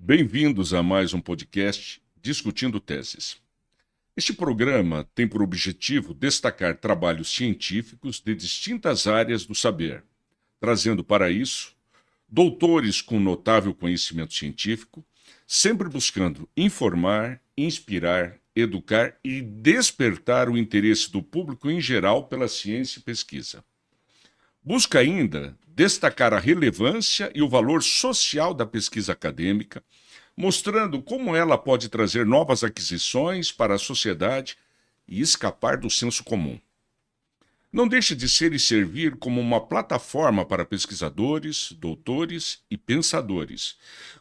Bem-vindos a mais um podcast Discutindo Teses. Este programa tem por objetivo destacar trabalhos científicos de distintas áreas do saber, trazendo para isso doutores com notável conhecimento científico, sempre buscando informar, inspirar, educar e despertar o interesse do público em geral pela ciência e pesquisa. Busca ainda destacar a relevância e o valor social da pesquisa acadêmica, mostrando como ela pode trazer novas aquisições para a sociedade e escapar do senso comum. Não deixa de ser e servir como uma plataforma para pesquisadores, doutores e pensadores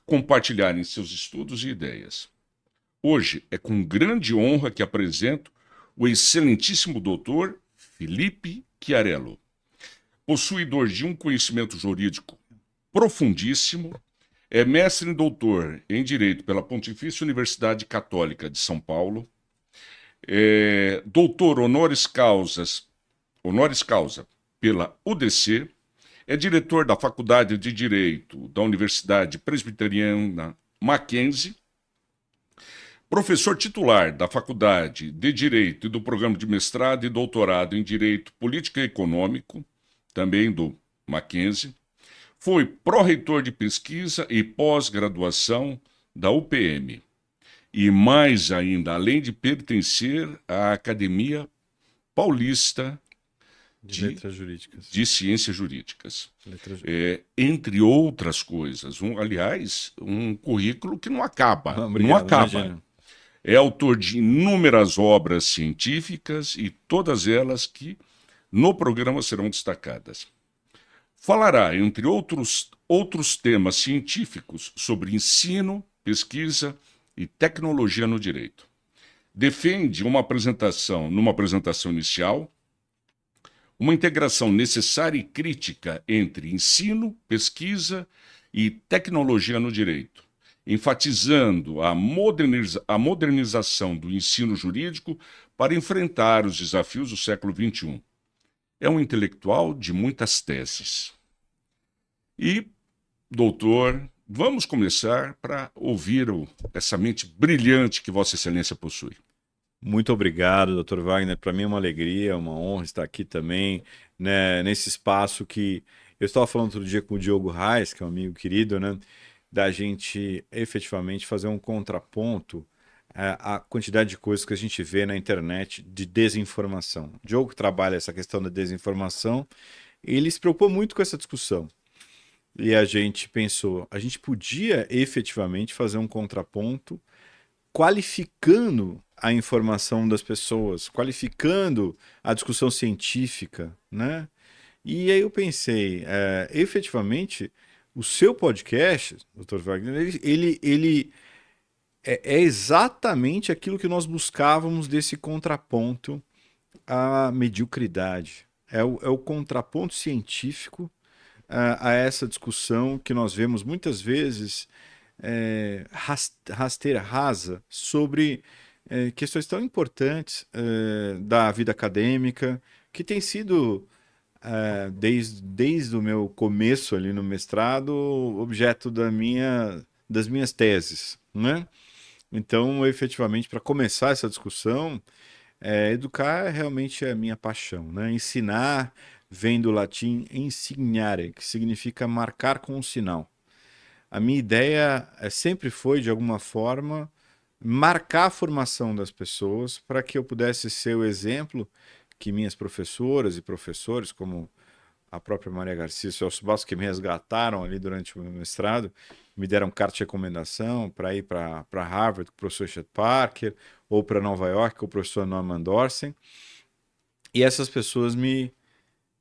compartilharem seus estudos e ideias. Hoje é com grande honra que apresento o excelentíssimo doutor Felipe Chiarello, possuidor de um conhecimento jurídico profundíssimo. É mestre e doutor em Direito pela Pontifícia Universidade Católica de São Paulo. É doutor honoris causa pela UDC. É diretor da Faculdade de Direito da Universidade Presbiteriana Mackenzie. Professor titular da Faculdade de Direito e do Programa de Mestrado e Doutorado em Direito Político e Econômico, também do Mackenzie. Foi pró-reitor de pesquisa e pós-graduação da UPM. E mais ainda, além de pertencer à Academia Paulista de Letras Jurídicas. de Ciências Jurídicas. Entre outras coisas. Aliás, um currículo que não acaba. Obrigado, não acaba. Imagina. É autor de inúmeras obras científicas e todas elas que no programa serão destacadas. Falará, entre outros temas científicos, sobre ensino, pesquisa e tecnologia no direito. Defende numa apresentação inicial, uma integração necessária e crítica entre ensino, pesquisa e tecnologia no direito, enfatizando a modernização do ensino jurídico para enfrentar os desafios do século XXI. É um intelectual de muitas teses. E, doutor, vamos começar para ouvir essa mente brilhante que Vossa Excelência possui. Muito obrigado, Dr. Wagner. Para mim é uma alegria, uma honra estar aqui também, né, nesse espaço que eu estava falando outro dia com o Diogo Reis, que é um amigo querido, né, da gente efetivamente fazer um contraponto à quantidade de coisas que a gente vê na internet de desinformação. O Diogo que trabalha essa questão da desinformação, ele se preocupou muito com essa discussão. E a gente pensou, a gente podia efetivamente fazer um contraponto qualificando a informação das pessoas, qualificando a discussão científica, né? E aí eu pensei, efetivamente, o seu podcast, Dr. Wagner, ele é exatamente aquilo que nós buscávamos desse contraponto à mediocridade. É o contraponto científico a essa discussão que nós vemos muitas vezes rasteira, rasa, sobre questões tão importantes da vida acadêmica, que tem sido, desde o meu começo ali no mestrado, objeto das minhas teses, né? Então, efetivamente, para começar essa discussão, educar realmente é a minha paixão, né? Ensinar vem do latim insignare, que significa marcar com um sinal. A minha ideia sempre foi, de alguma forma, marcar a formação das pessoas para que eu pudesse ser o exemplo que minhas professoras e professores, como a própria Maria Garcia e Celso Bastos, que me resgataram ali durante o meu mestrado, me deram carta de recomendação para ir para Harvard com o professor Chet Parker, ou para Nova York com o professor Norman Dorsey. E essas pessoas me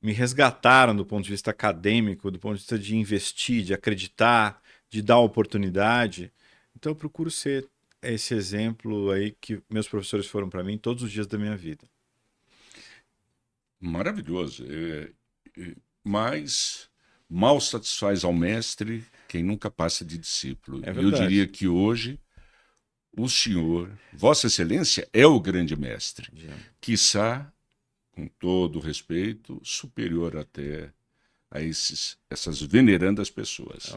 resgataram do ponto de vista acadêmico, do ponto de vista de investir, de acreditar, de dar oportunidade. Então eu procuro ser esse exemplo aí que meus professores foram para mim todos os dias da minha vida. Maravilhoso. Mas mal satisfaz ao mestre quem nunca passa de discípulo. É Eu verdade. diria que hoje o senhor, Vossa Excelência, é o grande mestre. Quiçá, com todo o respeito, superior até a essas venerandas pessoas.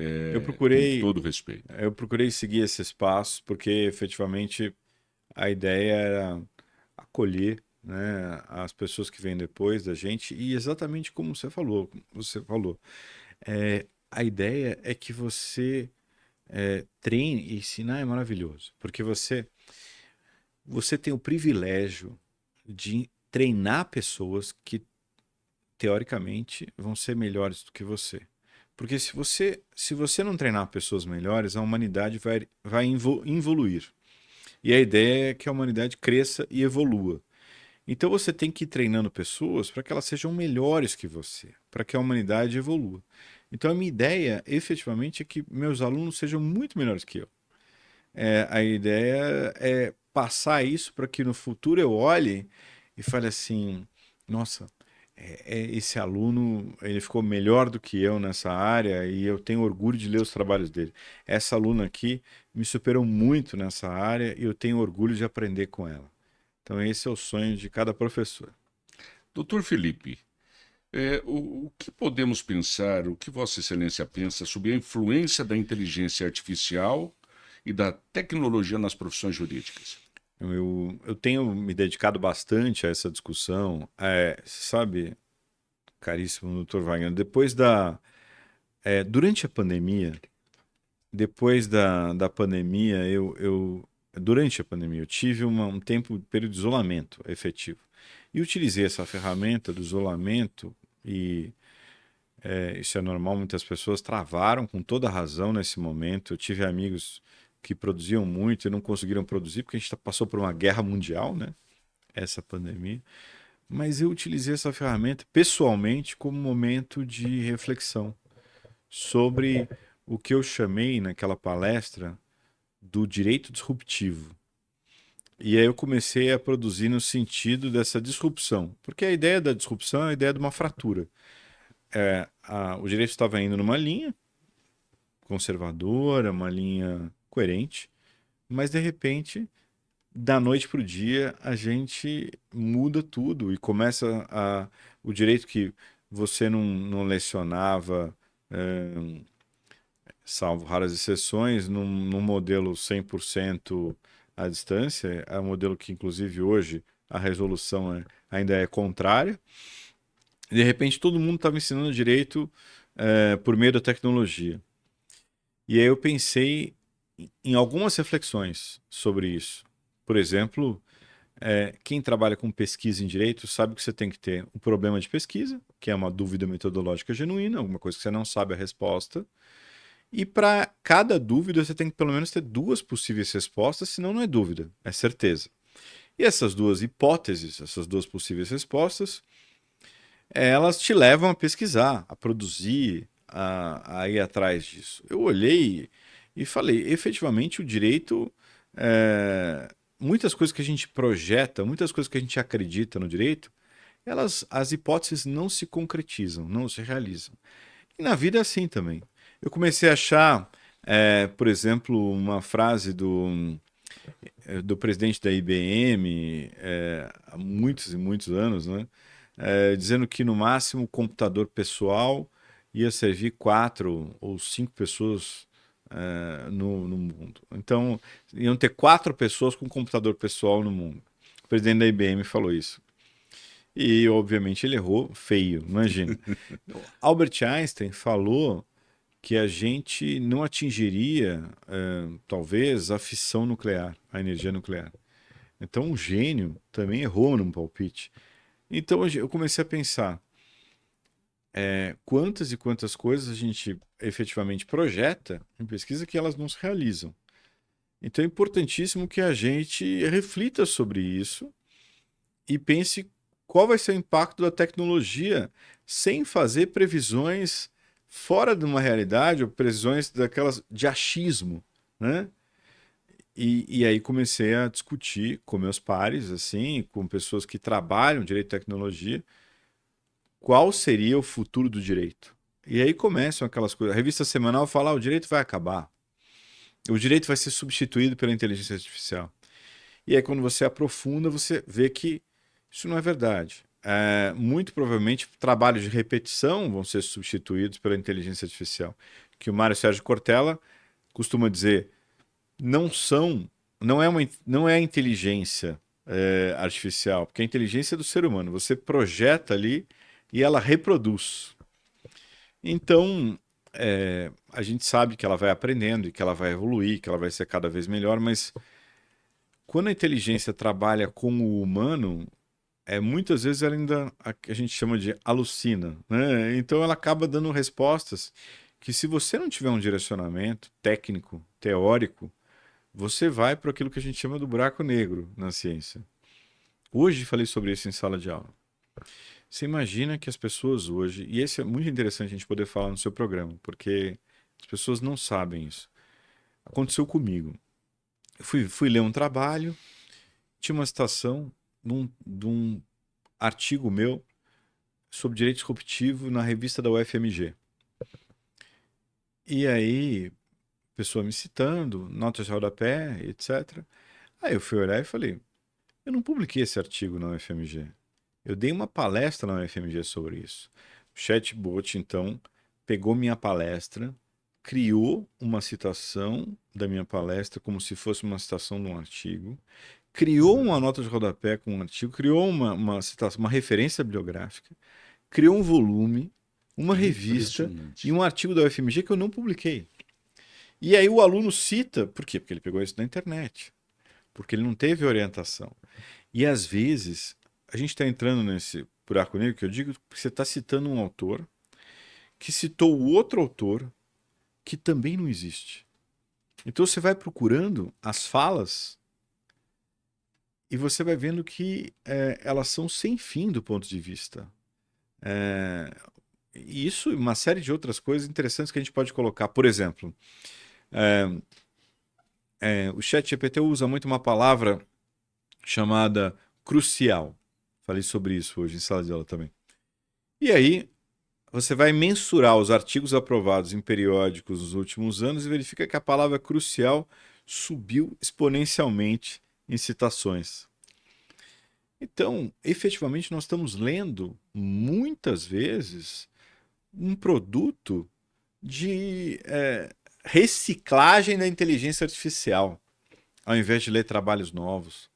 Eu com procurei, todo respeito. eu procurei seguir esses passos porque efetivamente a ideia era acolher, né, as pessoas que vêm depois da gente e exatamente como você falou, a ideia é que você treine e ensinar é maravilhoso, porque você tem o privilégio de treinar pessoas que teoricamente vão ser melhores do que você. Porque se você não treinar pessoas melhores, a humanidade vai evoluir. E a ideia é que a humanidade cresça e evolua. Então você tem que ir treinando pessoas para que elas sejam melhores que você, para que a humanidade evolua. Então a minha ideia, efetivamente, é que meus alunos sejam muito melhores que eu. A ideia é passar isso para que no futuro eu olhe e fale assim: nossa, esse aluno ele ficou melhor do que eu nessa área e eu tenho orgulho de ler os trabalhos dele. Essa aluna aqui me superou muito nessa área e eu tenho orgulho de aprender com ela. Então, esse é o sonho de cada professor. Doutor Felipe, o que podemos pensar, o que Vossa Excelência pensa sobre a influência da inteligência artificial e da tecnologia nas profissões jurídicas? Eu tenho me dedicado bastante a essa discussão. Sabe, caríssimo doutor Wagner, durante a pandemia, da pandemia, durante a pandemia, eu tive um período de isolamento efetivo. E utilizei essa ferramenta do isolamento e isso é normal, muitas pessoas travaram com toda a razão nesse momento. Eu tive amigos que produziam muito e não conseguiram produzir porque a gente passou por uma guerra mundial, né? Essa pandemia. Mas eu utilizei essa ferramenta pessoalmente como momento de reflexão sobre o que eu chamei naquela palestra do direito disruptivo. E aí eu comecei a produzir no sentido dessa disrupção, porque a ideia da disrupção é a ideia de uma fratura. O direito estava indo numa linha conservadora, uma linha coerente, mas de repente, da noite para o dia, a gente muda tudo e começa o direito que você não lecionava, salvo raras exceções, num modelo 100% à distância, é um modelo que, inclusive, hoje a resolução ainda é contrária. De repente, todo mundo estava ensinando direito por meio da tecnologia. E aí eu pensei em algumas reflexões sobre isso. Por exemplo, quem trabalha com pesquisa em direito sabe que você tem que ter um problema de pesquisa, que é uma dúvida metodológica genuína, alguma coisa que você não sabe a resposta. E para cada dúvida você tem que pelo menos ter duas possíveis respostas, senão não é dúvida, é certeza. E essas duas hipóteses, essas duas possíveis respostas, elas te levam a pesquisar, a produzir, a ir atrás disso. Eu olhei e falei, efetivamente o direito, muitas coisas que a gente projeta, muitas coisas que a gente acredita no direito, as hipóteses não se concretizam, não se realizam. E na vida é assim também. Eu comecei a achar, por exemplo, uma frase do presidente da IBM, há muitos e muitos anos, né? Dizendo que no máximo o computador pessoal ia servir 4 ou 5 pessoas no mundo. Então, iam ter 4 pessoas com computador pessoal no mundo. O presidente da IBM falou isso. E, obviamente, ele errou feio, imagina. Albert Einstein falou que a gente não atingiria, talvez, a fissão nuclear, a energia nuclear. Então, um gênio também errou num palpite. Então, eu comecei a pensar quantas e quantas coisas a gente efetivamente projeta em pesquisa que elas não se realizam. Então, é importantíssimo que a gente reflita sobre isso e pense qual vai ser o impacto da tecnologia sem fazer previsões fora de uma realidade ou previsões daquelas de achismo, né? E aí comecei a discutir com meus pares, assim, com pessoas que trabalham direito e tecnologia, qual seria o futuro do direito. E aí começam aquelas coisas. A revista semanal fala: o direito vai acabar. O direito vai ser substituído pela inteligência artificial. E aí, quando você aprofunda, você vê que isso não é verdade. Muito provavelmente, trabalhos de repetição vão ser substituídos pela inteligência artificial. que o Mário Sérgio Cortella costuma dizer, não é a inteligência artificial, porque a inteligência é do ser humano. Você projeta ali e ela reproduz. Então, a gente sabe que ela vai aprendendo e que ela vai evoluir, que ela vai ser cada vez melhor, mas quando a inteligência trabalha com o humano, muitas vezes ela ainda a gente chama de alucina, né? Então ela acaba dando respostas que, se você não tiver um direcionamento técnico, teórico, você vai para aquilo que a gente chama do buraco negro na ciência. Hoje falei sobre isso em sala de aula. Você imagina que as pessoas hoje, e esse é muito interessante a gente poder falar no seu programa, porque as pessoas não sabem isso. Aconteceu comigo. Eu fui ler um trabalho, tinha uma citação de um artigo meu sobre direito disruptivo na revista da UFMG. E aí, pessoa me citando, notas de rodapé, etc. Aí eu fui olhar e falei, eu não publiquei esse artigo na UFMG. Eu dei uma palestra na UFMG sobre isso. O chatbot, então, pegou minha palestra, criou uma citação da minha palestra como se fosse uma citação de um artigo, criou uma nota de rodapé com um artigo, criou uma citação, uma referência bibliográfica, criou um volume, uma revista e um artigo da UFMG que eu não publiquei. E aí o aluno cita, por quê? Porque ele pegou isso na internet, porque ele não teve orientação. E às vezes, a gente está entrando nesse buraco negro que eu digo, porque você está citando um autor que citou o outro autor que também não existe. Então você vai procurando as falas e você vai vendo que elas são sem fim do ponto de vista. E isso e uma série de outras coisas interessantes que a gente pode colocar. Por exemplo, o ChatGPT usa muito uma palavra chamada crucial. Falei sobre isso hoje em sala de aula também. E aí, você vai mensurar os artigos aprovados em periódicos nos últimos anos e verifica que a palavra crucial subiu exponencialmente em citações. Então, efetivamente, nós estamos lendo muitas vezes um produto de reciclagem da inteligência artificial, ao invés de ler trabalhos novos.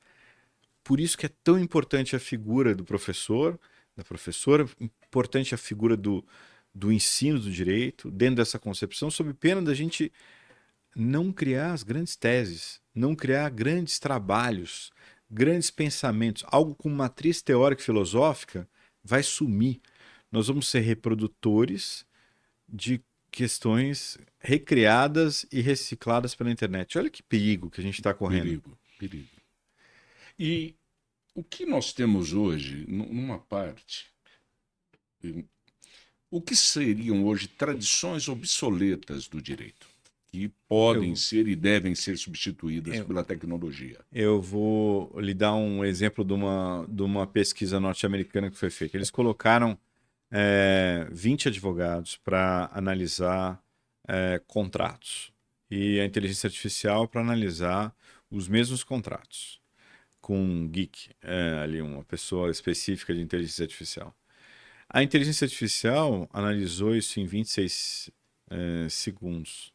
Por isso que é tão importante a figura do professor, da professora, importante a figura do ensino do direito, dentro dessa concepção, sob pena da gente não criar as grandes teses, não criar grandes trabalhos, grandes pensamentos. Algo com matriz teórica e filosófica vai sumir. Nós vamos ser reprodutores de questões recriadas e recicladas pela internet. Olha que perigo que a gente está correndo. Perigo. E o que nós temos hoje, numa parte, o que seriam hoje tradições obsoletas do direito, que podem ser e devem ser substituídas pela tecnologia? Eu vou lhe dar um exemplo de uma pesquisa norte-americana que foi feita. Eles colocaram 20 advogados para analisar contratos e a inteligência artificial para analisar os mesmos contratos, com um geek, ali uma pessoa específica de inteligência artificial. A inteligência artificial analisou isso em 26 segundos.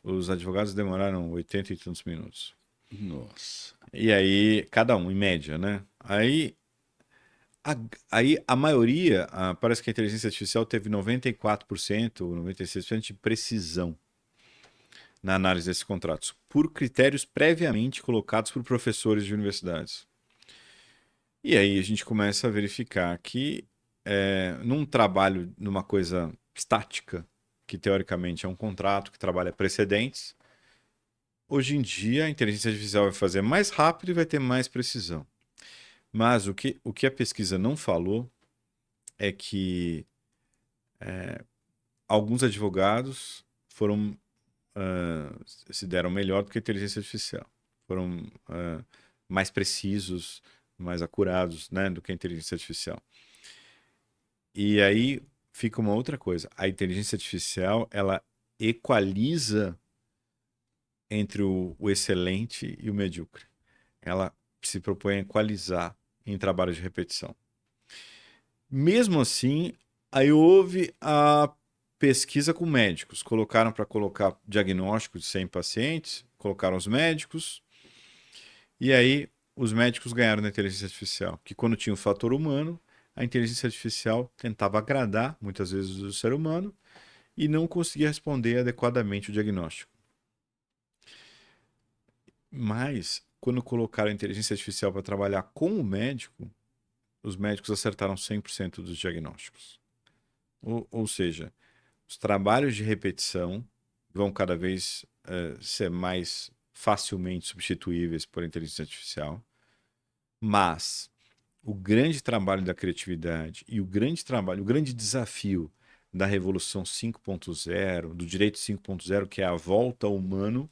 Os advogados demoraram 80 e tantos minutos. Nossa. E aí, cada um, em média, né? Aí a maioria, parece que a inteligência artificial teve 94% ou 96% de precisão na análise desses contratos, por critérios previamente colocados por professores de universidades. E aí a gente começa a verificar que num trabalho, numa coisa estática, que teoricamente é um contrato que trabalha precedentes, hoje em dia a inteligência artificial vai fazer mais rápido e vai ter mais precisão. Mas o que a pesquisa não falou é que alguns advogados se deram melhor do que a inteligência artificial. Foram mais precisos, mais acurados, né, do que a inteligência artificial. E aí fica uma outra coisa. A inteligência artificial, ela equaliza entre o excelente e o medíocre. Ela se propõe a equalizar em trabalho de repetição. Mesmo assim, aí houve a pesquisa com médicos. Colocaram para colocar diagnóstico de 100 pacientes, colocaram os médicos, e aí os médicos ganharam na inteligência artificial, que quando tinha o fator humano, a inteligência artificial tentava agradar, muitas vezes, o ser humano e não conseguia responder adequadamente o diagnóstico. Mas, quando colocaram a inteligência artificial para trabalhar com o médico, os médicos acertaram 100% dos diagnósticos. Ou seja, os trabalhos de repetição vão cada vez ser mais facilmente substituíveis por inteligência artificial, mas o grande trabalho da criatividade e o grande desafio da Revolução 5.0, do Direito 5.0, que é a volta ao humano,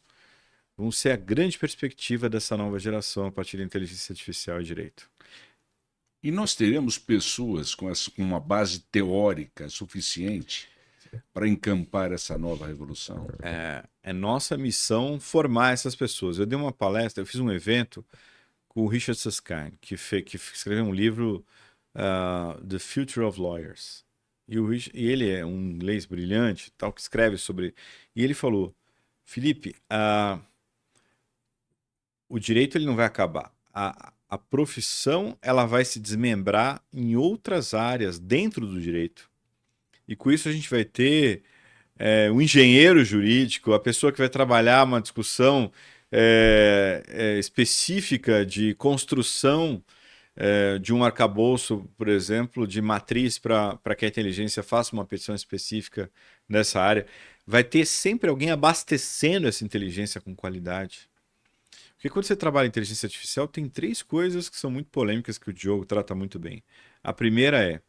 vão ser a grande perspectiva dessa nova geração a partir da inteligência artificial e direito. E nós teremos pessoas com uma base teórica suficiente para encampar essa nova revolução? É nossa missão formar essas pessoas. Eu dei uma palestra, eu fiz um evento com o Richard Susskind, que escreveu um livro, The Future of Lawyers. E ele é um inglês brilhante, tal, que escreve sobre... E ele falou, Felipe, o direito ele não vai acabar. A profissão ela vai se desmembrar em outras áreas dentro do direito. E com isso a gente vai ter um engenheiro jurídico, a pessoa que vai trabalhar uma discussão específica de construção de um arcabouço, por exemplo, de matriz para que a inteligência faça uma petição específica nessa área. Vai ter sempre alguém abastecendo essa inteligência com qualidade. Porque quando você trabalha em inteligência artificial, tem 3 coisas que são muito polêmicas que o Diogo trata muito bem. A primeira é,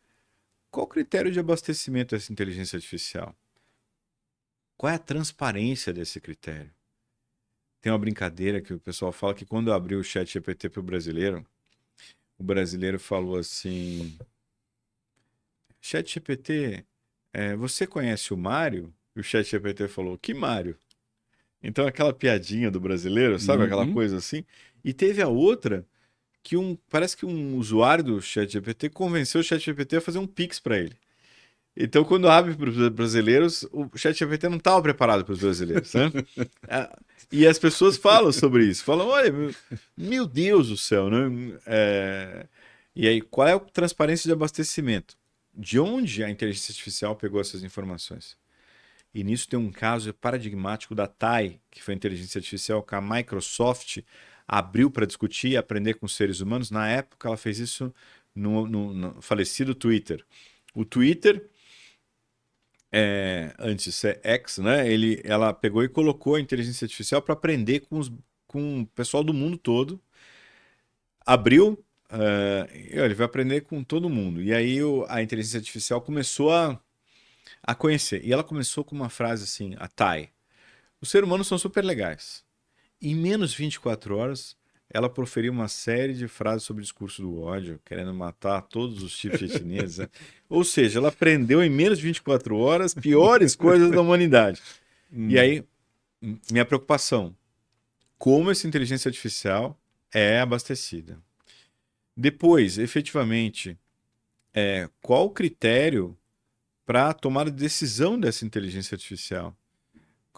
qual o critério de abastecimento dessa inteligência artificial? Qual é a transparência desse critério? Tem uma brincadeira que o pessoal fala que quando abriu o ChatGPT para o brasileiro falou assim, ChatGPT, você conhece o Mário? E o ChatGPT falou, que Mário? Então aquela piadinha do brasileiro, sabe? Aquela coisa assim. E teve a outra que parece que um usuário do ChatGPT convenceu o ChatGPT a fazer um Pix para ele. Então, quando abre para os brasileiros, o ChatGPT não estava preparado para os brasileiros, né? E as pessoas falam sobre isso. Falam, olha, meu Deus do céu, né? E aí, qual é a transparência de abastecimento? De onde a inteligência artificial pegou essas informações? E nisso tem um caso paradigmático da TAI, que foi a inteligência artificial que a Microsoft abriu para discutir e aprender com os seres humanos. Na época, ela fez isso no falecido Twitter. O Twitter, antes de ser X, né, ela pegou e colocou a inteligência artificial para aprender com o pessoal do mundo todo. Abriu, ele vai aprender com todo mundo. E aí a inteligência artificial começou a conhecer. E ela começou com uma frase assim, a TAI. Os seres humanos são super legais. Em menos de 24 horas, ela proferiu uma série de frases sobre o discurso do ódio, querendo matar todos os tipos de etnias. Né? Ou seja, ela aprendeu em menos de 24 horas piores coisas da humanidade. E aí, minha preocupação, como essa inteligência artificial é abastecida? Depois, efetivamente, qual o critério para tomar a decisão dessa inteligência artificial?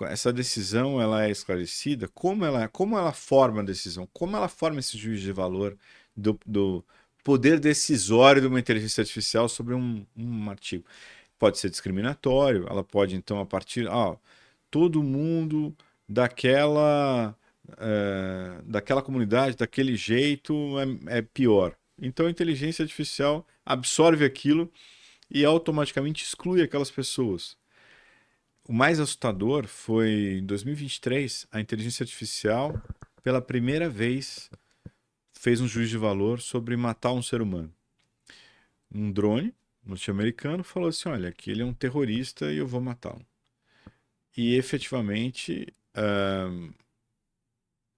Essa decisão ela é esclarecida? Como ela forma a decisão? Como ela forma esse juízo de valor do poder decisório de uma inteligência artificial sobre um artigo? Pode ser discriminatório, ela pode, então, a partir... todo mundo daquela comunidade, daquele jeito, é pior. Então, a inteligência artificial absorve aquilo e automaticamente exclui aquelas pessoas. O mais assustador foi, em 2023, a inteligência artificial, pela primeira vez, fez um juízo de valor sobre matar um ser humano. Um drone norte-americano falou assim, olha, aqui ele é um terrorista e eu vou matá-lo. E, efetivamente,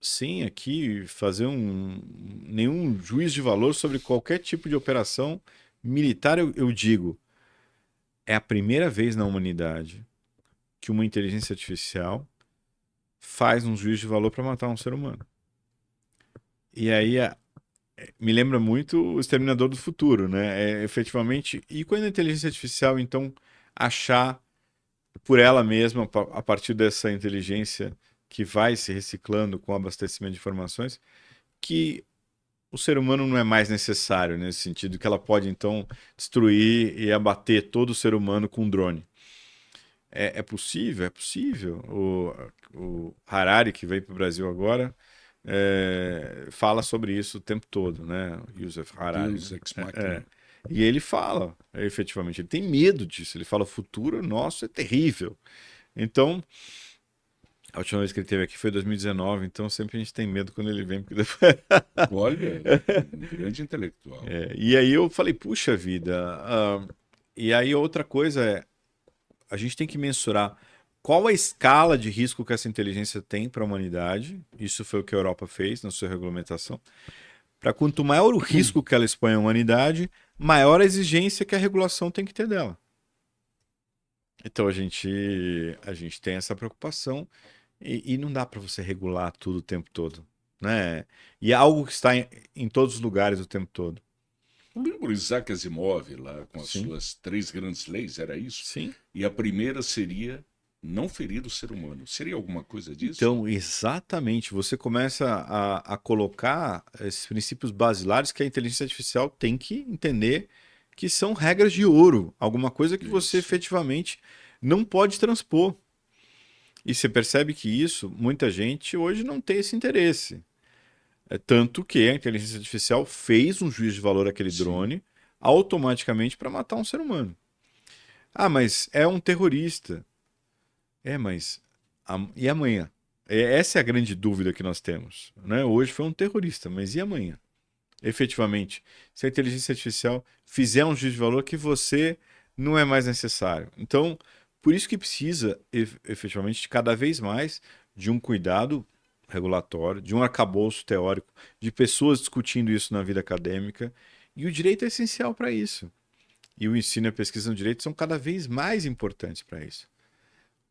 sem aqui fazer nenhum juízo de valor sobre qualquer tipo de operação militar, eu digo, é a primeira vez na humanidade que uma inteligência artificial faz um juízo de valor para matar um ser humano. E aí me lembra muito o Exterminador do Futuro, né? Efetivamente, e quando a inteligência artificial então achar por ela mesma, a partir dessa inteligência que vai se reciclando com o abastecimento de informações, que o ser humano não é mais necessário nesse sentido, que ela pode então destruir e abater todo o ser humano com um drone. É possível, é possível. O Harari, que veio para o Brasil agora, fala sobre isso o tempo todo, né? Youssef Harari. Deus Né? ex machina. E ele fala, efetivamente, ele tem medo disso. Ele fala: o futuro nosso é terrível. Então, a última vez que ele esteve aqui foi em 2019, então sempre a gente tem medo quando ele vem, porque depois... Olha, um grande intelectual. E aí eu falei: puxa vida. E aí outra coisa é, a gente tem que mensurar qual a escala de risco que essa inteligência tem para a humanidade. Isso foi o que a Europa fez na sua regulamentação. Para quanto maior o risco que ela expõe à humanidade, maior a exigência que a regulação tem que ter dela. Então a gente tem essa preocupação e não dá para você regular tudo o tempo todo, né? E é algo que está em todos os lugares o tempo todo. Eu lembro Isaac Asimov lá com as Sim, suas 3 grandes leis, era isso? sim. E a primeira seria não ferir o ser humano. Seria alguma coisa disso? Então, exatamente, você começa a colocar esses princípios basilares que a inteligência artificial tem que entender que são regras de ouro, alguma coisa que você Isso. efetivamente não pode transpor. E você percebe que isso, muita gente hoje não tem esse interesse. É tanto que a inteligência artificial fez um juízo de valor àquele Sim. drone automaticamente para matar um ser humano. Ah, mas é um terrorista. Mas e amanhã? Essa é a grande dúvida que nós temos, né? Hoje foi um terrorista, mas e amanhã? Efetivamente, se a inteligência artificial fizer um juízo de valor que você não é mais necessário. Então, por isso que precisa, efetivamente, de cada vez mais de um cuidado regulatório, de um arcabouço teórico, de pessoas discutindo isso na vida acadêmica. E o direito é essencial para isso. E o ensino e a pesquisa no direito são cada vez mais importantes para isso.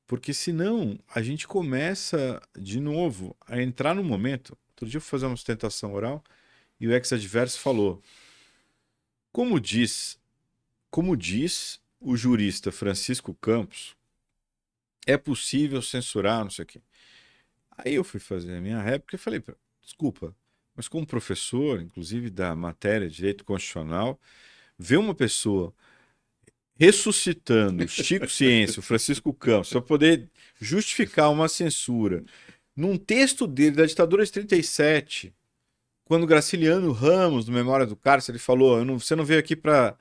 Porque senão a gente começa de novo a entrar no momento. Outro dia eu fui fazer uma sustentação oral e o ex-adverso falou: como diz, como diz o jurista Francisco Campos, é possível censurar, não sei o quê. Aí eu fui fazer a minha réplica e falei: desculpa, mas como professor, inclusive da matéria de direito constitucional, ver uma pessoa ressuscitando o Chico Ciência, o Francisco Campos, para poder justificar uma censura num texto dele da ditadura de 37, quando Graciliano Ramos, no Memória do Cárcere, ele falou: você não veio aqui para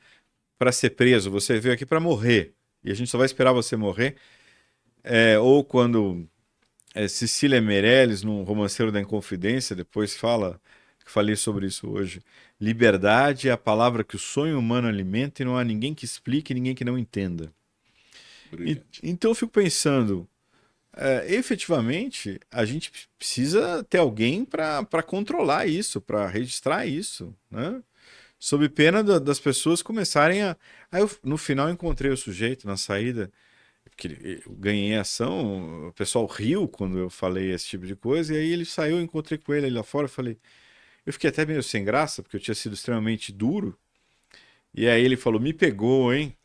ser preso, você veio aqui para morrer. E a gente só vai esperar você morrer. Ou quando Cecília Meirelles, no Romanceiro da Inconfidência, depois fala, que falei sobre isso hoje: liberdade é a palavra que o sonho humano alimenta e não há ninguém que explique, ninguém que não entenda. Brilhante. Então eu fico pensando, efetivamente, a gente precisa ter alguém para controlar isso, para registrar isso, né? Sob pena das pessoas começarem a. Aí eu, no final, encontrei o sujeito na saída, porque eu ganhei ação, o pessoal riu quando eu falei esse tipo de coisa, e aí ele saiu, eu encontrei com ele ali lá fora, eu falei. Eu fiquei até meio sem graça, porque eu tinha sido extremamente duro, e aí ele falou: me pegou, hein?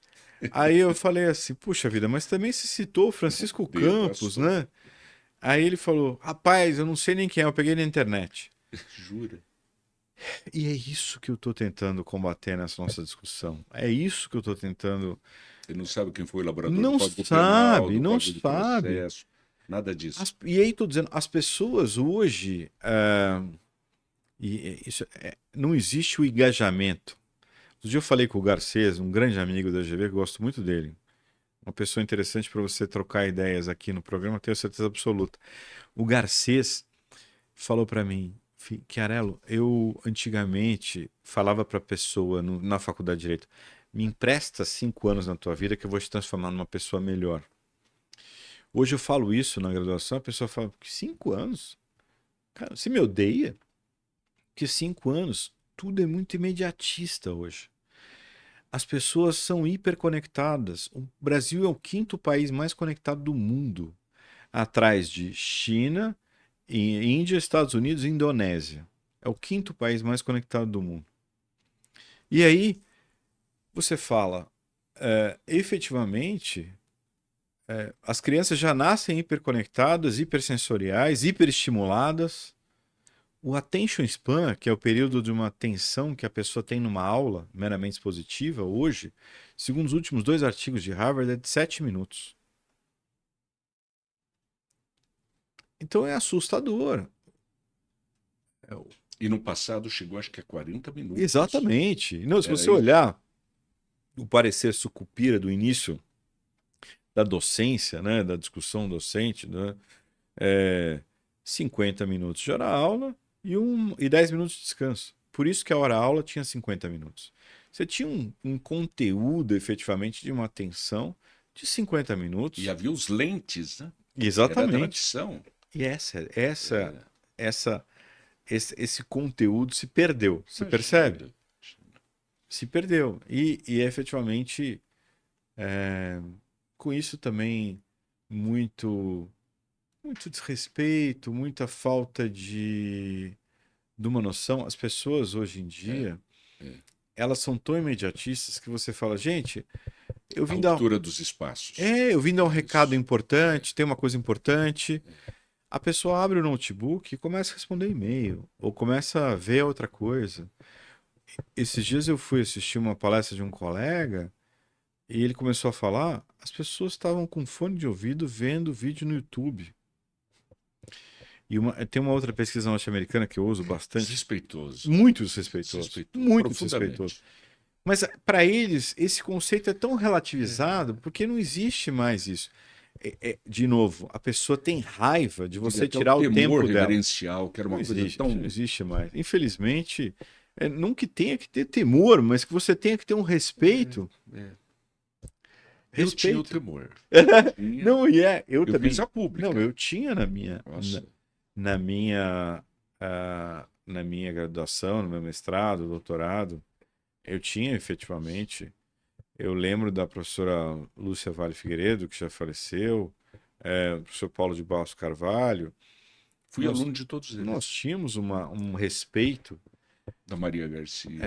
Aí eu falei assim: puxa vida, mas também se citou o Francisco Dedo Campos, assou. né? Aí ele falou: rapaz, eu não sei nem quem é, eu peguei na internet. Jura? E é isso que eu estou tentando combater nessa nossa discussão. É isso que eu estou tentando. Ele não sabe quem foi o elaborador do Não Código Penal, sabe, do não Código de sabe. Processo, nada disso. E aí estou dizendo, as pessoas hoje, não existe o engajamento. Outro dia eu falei com o Garcês, um grande amigo da GV, que eu gosto muito dele. Uma pessoa interessante para você trocar ideias aqui no programa, tenho certeza absoluta. O Garcês falou para mim: Chiarello, eu antigamente falava para a pessoa na faculdade de Direito: me empresta 5 anos na tua vida que eu vou te transformar numa pessoa melhor. Hoje eu falo isso na graduação, a pessoa fala: 5 anos? Cara, você me odeia? Porque 5 anos, tudo é muito imediatista hoje. As pessoas são hiperconectadas. O Brasil é o quinto país mais conectado do mundo, atrás de China, Índia, Estados Unidos e Indonésia. É o quinto país mais conectado do mundo. E aí você fala, efetivamente, as crianças já nascem hiperconectadas, hipersensoriais, hiperestimuladas. O attention span, que é o período de uma atenção que a pessoa tem numa aula meramente expositiva, hoje, segundo os últimos 2 artigos de Harvard, é de 7 minutos. Então é assustador. E no passado chegou, acho que a 40 minutos. Exatamente. Não, se Era você isso. olhar o parecer Sucupira do início da docência, né, da discussão docente, né, 50 minutos de hora-aula e 10 minutos de descanso. Por isso que a hora-aula tinha 50 minutos. Você tinha um conteúdo, efetivamente, de uma atenção de 50 minutos. E havia os lentes, né? Era Exatamente. tradição. E esse conteúdo se perdeu. Você percebe? Se perdeu. E efetivamente, com isso também, muito desrespeito, muita falta de uma noção. As pessoas hoje em dia, elas são tão imediatistas que você fala, gente, eu A vim dar, ruptura dos espaços. eu vim dar um Isso. recado importante, tem uma coisa importante. A pessoa abre o notebook e começa a responder e-mail, ou começa a ver outra coisa. Esses dias eu fui assistir uma palestra de um colega e ele começou a falar, as pessoas estavam com fone de ouvido vendo vídeo no YouTube. E tem uma outra pesquisa norte-americana que eu uso bastante. Desrespeitoso. Muito desrespeitoso. Muito Profundamente. desrespeitoso. Mas para eles, esse conceito é tão relativizado porque não existe mais isso. De novo, a pessoa tem raiva de você tirar o tempo dela. Reverencial, que era uma coisa tão... Não existe mais. Infelizmente, não que tenha que ter temor, mas que você tenha que ter um respeito. Eu tinha o temor. Não, eu também. Fiz a pública. Não, eu tinha na minha graduação, no meu mestrado, doutorado, eu tinha efetivamente. Eu lembro da professora Lúcia Vale Figueiredo, que já faleceu, o professor Paulo de Barros Carvalho. Fui aluno de todos eles. Nós tínhamos um respeito. Da Maria Garcia.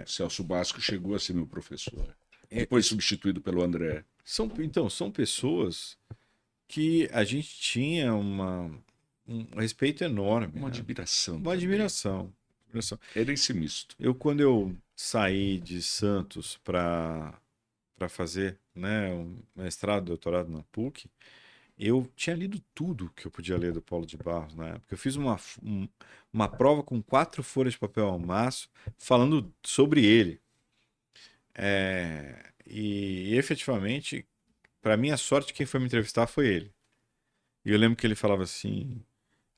Celso Basco chegou a ser meu professor. Depois substituído pelo André. São pessoas que a gente tinha um respeito enorme. Uma admiração. Uma admiração. Era esse misto. Quando eu saí de Santos para fazer, né, um mestrado, doutorado na PUC, eu tinha lido tudo que eu podia ler do Paulo de Barros na época. Eu fiz uma prova com 4 folhas de papel ao maço falando sobre ele. E efetivamente, para minha sorte, quem foi me entrevistar foi ele. E eu lembro que ele falava assim: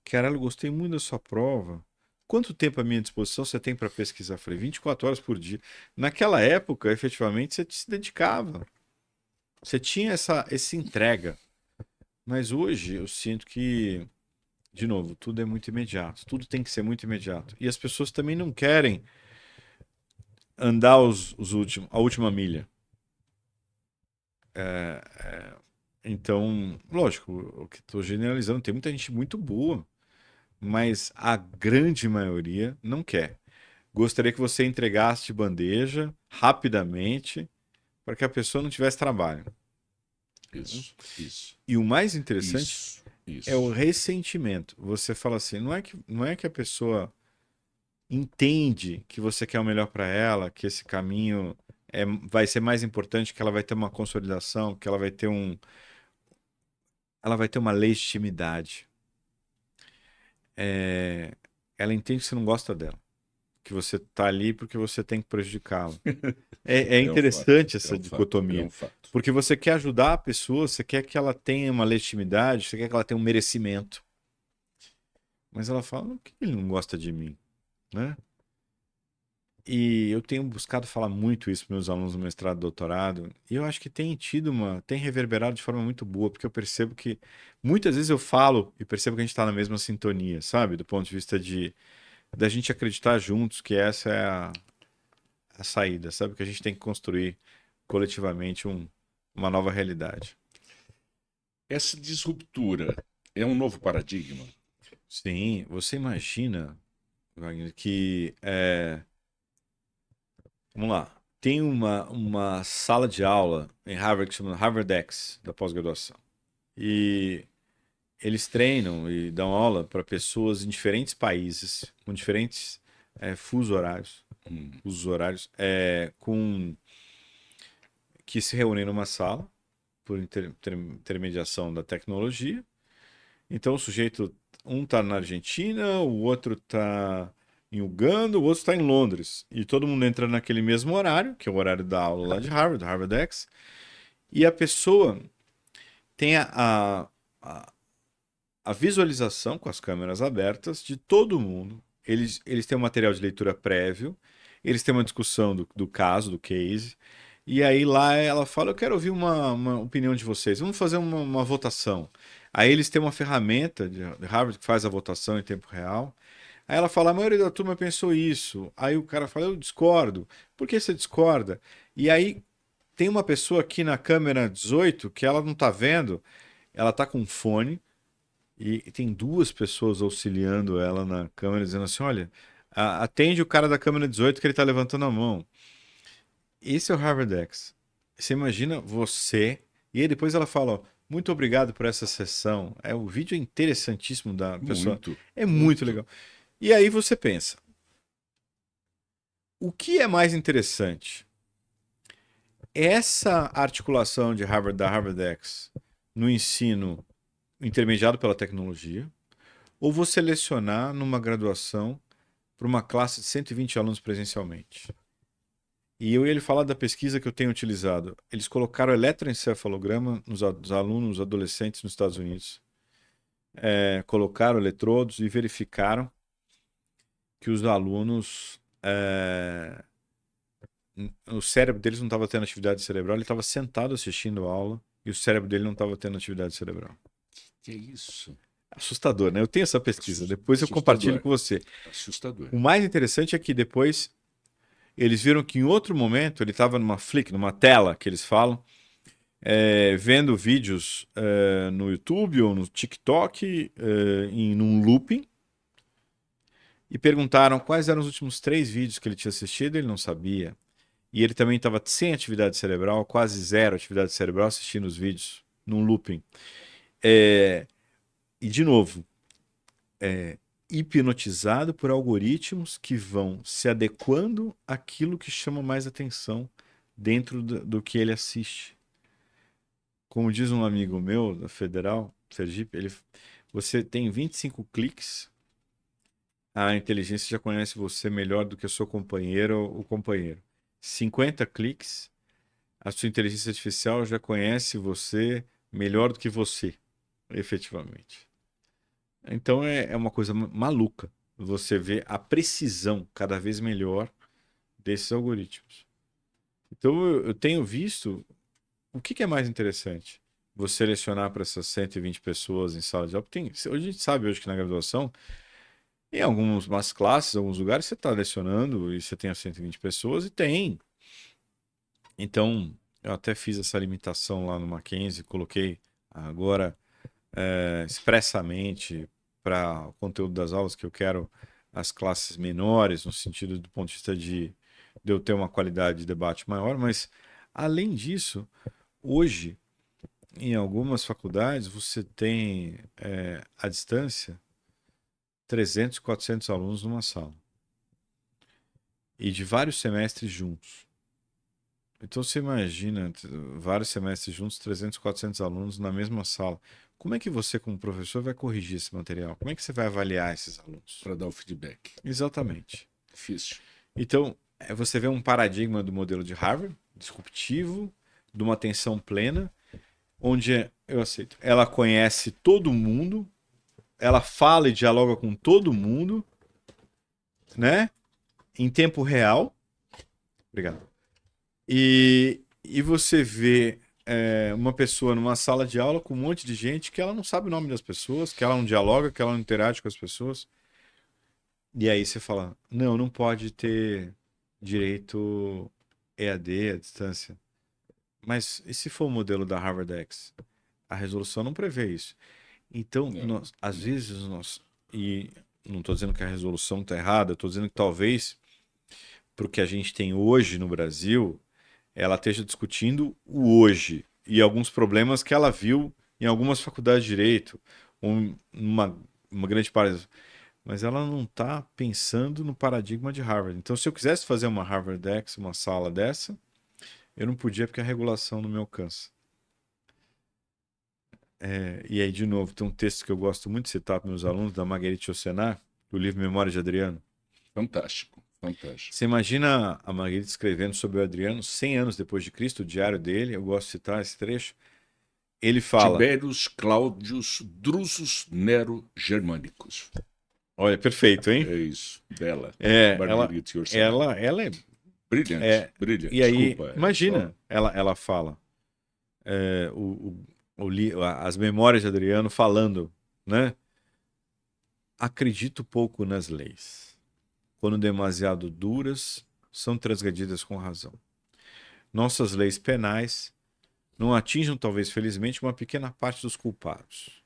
caralho, eu gostei muito da sua prova. Quanto tempo à minha disposição você tem para pesquisar? Eu falei, 24 horas por dia. Naquela época, efetivamente, você se dedicava. Você tinha essa entrega. Mas hoje eu sinto que, de novo, tudo é muito imediato. Tudo tem que ser muito imediato. E as pessoas também não querem andar a última milha. Então, lógico, o que estou generalizando, tem muita gente muito boa, mas a grande maioria não quer. Gostaria que você entregasse de bandeja, rapidamente, para que a pessoa não tivesse trabalho. Isso. E o mais interessante é o ressentimento. Você fala assim, não é que a pessoa entende que você quer o melhor para ela, que esse caminho vai ser mais importante, que ela vai ter uma consolidação, que ela vai ter uma legitimidade. Ela entende que você não gosta dela, que você está ali porque você tem que prejudicá-la. É interessante essa dicotomia. Porque você quer ajudar a pessoa, você quer que ela tenha uma legitimidade, você quer que ela tenha um merecimento. Mas ela fala, por que ele não gosta de mim? Né? E eu tenho buscado falar muito isso para meus alunos no mestrado e doutorado, e eu acho que tem reverberado de forma muito boa, porque eu percebo que muitas vezes eu falo e percebo que a gente está na mesma sintonia, sabe? Do ponto de vista da gente acreditar juntos que essa é a saída, sabe? Que a gente tem que construir coletivamente uma nova realidade. Essa disruptura é um novo paradigma? Sim, você imagina, Wagner, que vamos lá. tem uma sala de aula em Harvard que chama HarvardX, da pós-graduação. E eles treinam e dão aula para pessoas em diferentes países, com diferentes fusos horários, que se reúnem numa sala por intermediação da tecnologia. Então o sujeito, um está na Argentina, o outro está em Uganda, o outro está em Londres. E todo mundo entra naquele mesmo horário, que é o horário da aula lá de Harvard, HarvardX, e a pessoa tem a visualização com as câmeras abertas de todo mundo. Eles têm um material de leitura prévio, eles têm uma discussão do caso, do case, e aí lá ela fala, eu quero ouvir uma opinião de vocês, vamos fazer uma votação. Aí eles têm uma ferramenta de Harvard que faz a votação em tempo real. Aí ela fala, a maioria da turma pensou isso. Aí o cara fala, eu discordo. Por que você discorda? E aí tem uma pessoa aqui na câmera 18 que ela não está vendo, ela está com fone, e tem duas pessoas auxiliando ela na câmera, dizendo assim: olha, atende o cara da câmera 18 que ele está levantando a mão. Esse é o HarvardX. Você imagina você. E aí depois ela fala: ó, muito obrigado por essa sessão. O vídeo é interessantíssimo da pessoa. Muito. É muito legal. E aí você pensa: o que é mais interessante? Essa articulação de Harvard, da HarvardX no ensino intermediado pela tecnologia, ou vou selecionar numa graduação para uma classe de 120 alunos presencialmente. E eu ia lhe falar da pesquisa que eu tenho utilizado. Eles colocaram eletroencefalograma nos alunos adolescentes nos Estados Unidos, colocaram eletrodos e verificaram que os alunos, o cérebro deles não estava tendo atividade cerebral, ele estava sentado assistindo a aula e o cérebro dele não estava tendo atividade cerebral. Que é isso? Assustador, né? Eu tenho essa pesquisa, depois eu compartilho com você. Assustador. O mais interessante é que depois eles viram que em outro momento ele estava numa tela que eles falam, vendo vídeos no YouTube ou no TikTok, num looping, e perguntaram quais eram os últimos 3 vídeos que ele tinha assistido, ele não sabia. E ele também estava sem atividade cerebral, quase zero atividade cerebral, assistindo os vídeos num looping. E de novo, hipnotizado por algoritmos que vão se adequando àquilo que chama mais atenção dentro do que ele assiste. Como diz um amigo meu da Federal, Sergipe, você tem 25 cliques, a inteligência já conhece você melhor do que o seu companheiro ou o companheiro. 50 cliques, a sua inteligência artificial já conhece você melhor do que você, efetivamente. Então é uma coisa maluca você vê a precisão cada vez melhor desses algoritmos. Então eu tenho visto o que é mais interessante. Você selecionar para essas 120 pessoas em sala de aula. Hoje a gente sabe hoje que na graduação, em algumas classes, alguns lugares, você está lecionando e você tem as 120 pessoas e tem. Então, eu até fiz essa limitação lá no Mackenzie, coloquei agora expressamente para o conteúdo das aulas que eu quero as classes menores, no sentido do ponto de vista de eu ter uma qualidade de debate maior, mas além disso, hoje, em algumas faculdades, você tem à distância 300, 400 alunos numa sala. E de vários semestres juntos. Então você imagina vários semestres juntos, 300, 400 alunos na mesma sala. Como é que você, como professor, vai corrigir esse material? Como é que você vai avaliar esses alunos? Para dar o feedback. Exatamente. Difícil. Então, você vê um paradigma do modelo de Harvard, disruptivo, de uma atenção plena, onde, eu aceito, ela conhece todo mundo, ela fala e dialoga com todo mundo, né? Em tempo real. Obrigado. E você vê uma pessoa numa sala de aula com um monte de gente que ela não sabe o nome das pessoas, que ela não dialoga, que ela não interage com as pessoas. E aí você fala, não pode ter direito EAD à distância. Mas e se for o modelo da HarvardX? A resolução não prevê isso. Então, às vezes, e não estou dizendo que a resolução está errada, estou dizendo que talvez para o que a gente tem hoje no Brasil, ela esteja discutindo o hoje e alguns problemas que ela viu em algumas faculdades de direito, uma grande parte, mas ela não está pensando no paradigma de Harvard. Então, se eu quisesse fazer uma Harvard X, uma sala dessa, eu não podia porque a regulação não me alcança. E aí, de novo, tem um texto que eu gosto muito de citar para meus alunos, da Marguerite Yourcenar, do livro Memórias de Adriano. Fantástico, fantástico. Você imagina a Marguerite escrevendo sobre o Adriano 100 anos depois de Cristo, o diário dele, eu gosto de citar esse trecho. Ele fala, Tibérios Cláudios Drusus Nero Germânicos. olha, perfeito, hein? É isso, dela. É, Marguerite Yourcenar. ela Brilhante, brilhante. e aí, Desculpa, imagina, ela fala, as memórias de Adriano falando, né? Acredito pouco nas leis. Quando demasiado duras, são transgredidas com razão. Nossas leis penais não atingem, talvez felizmente, uma pequena parte dos culpados.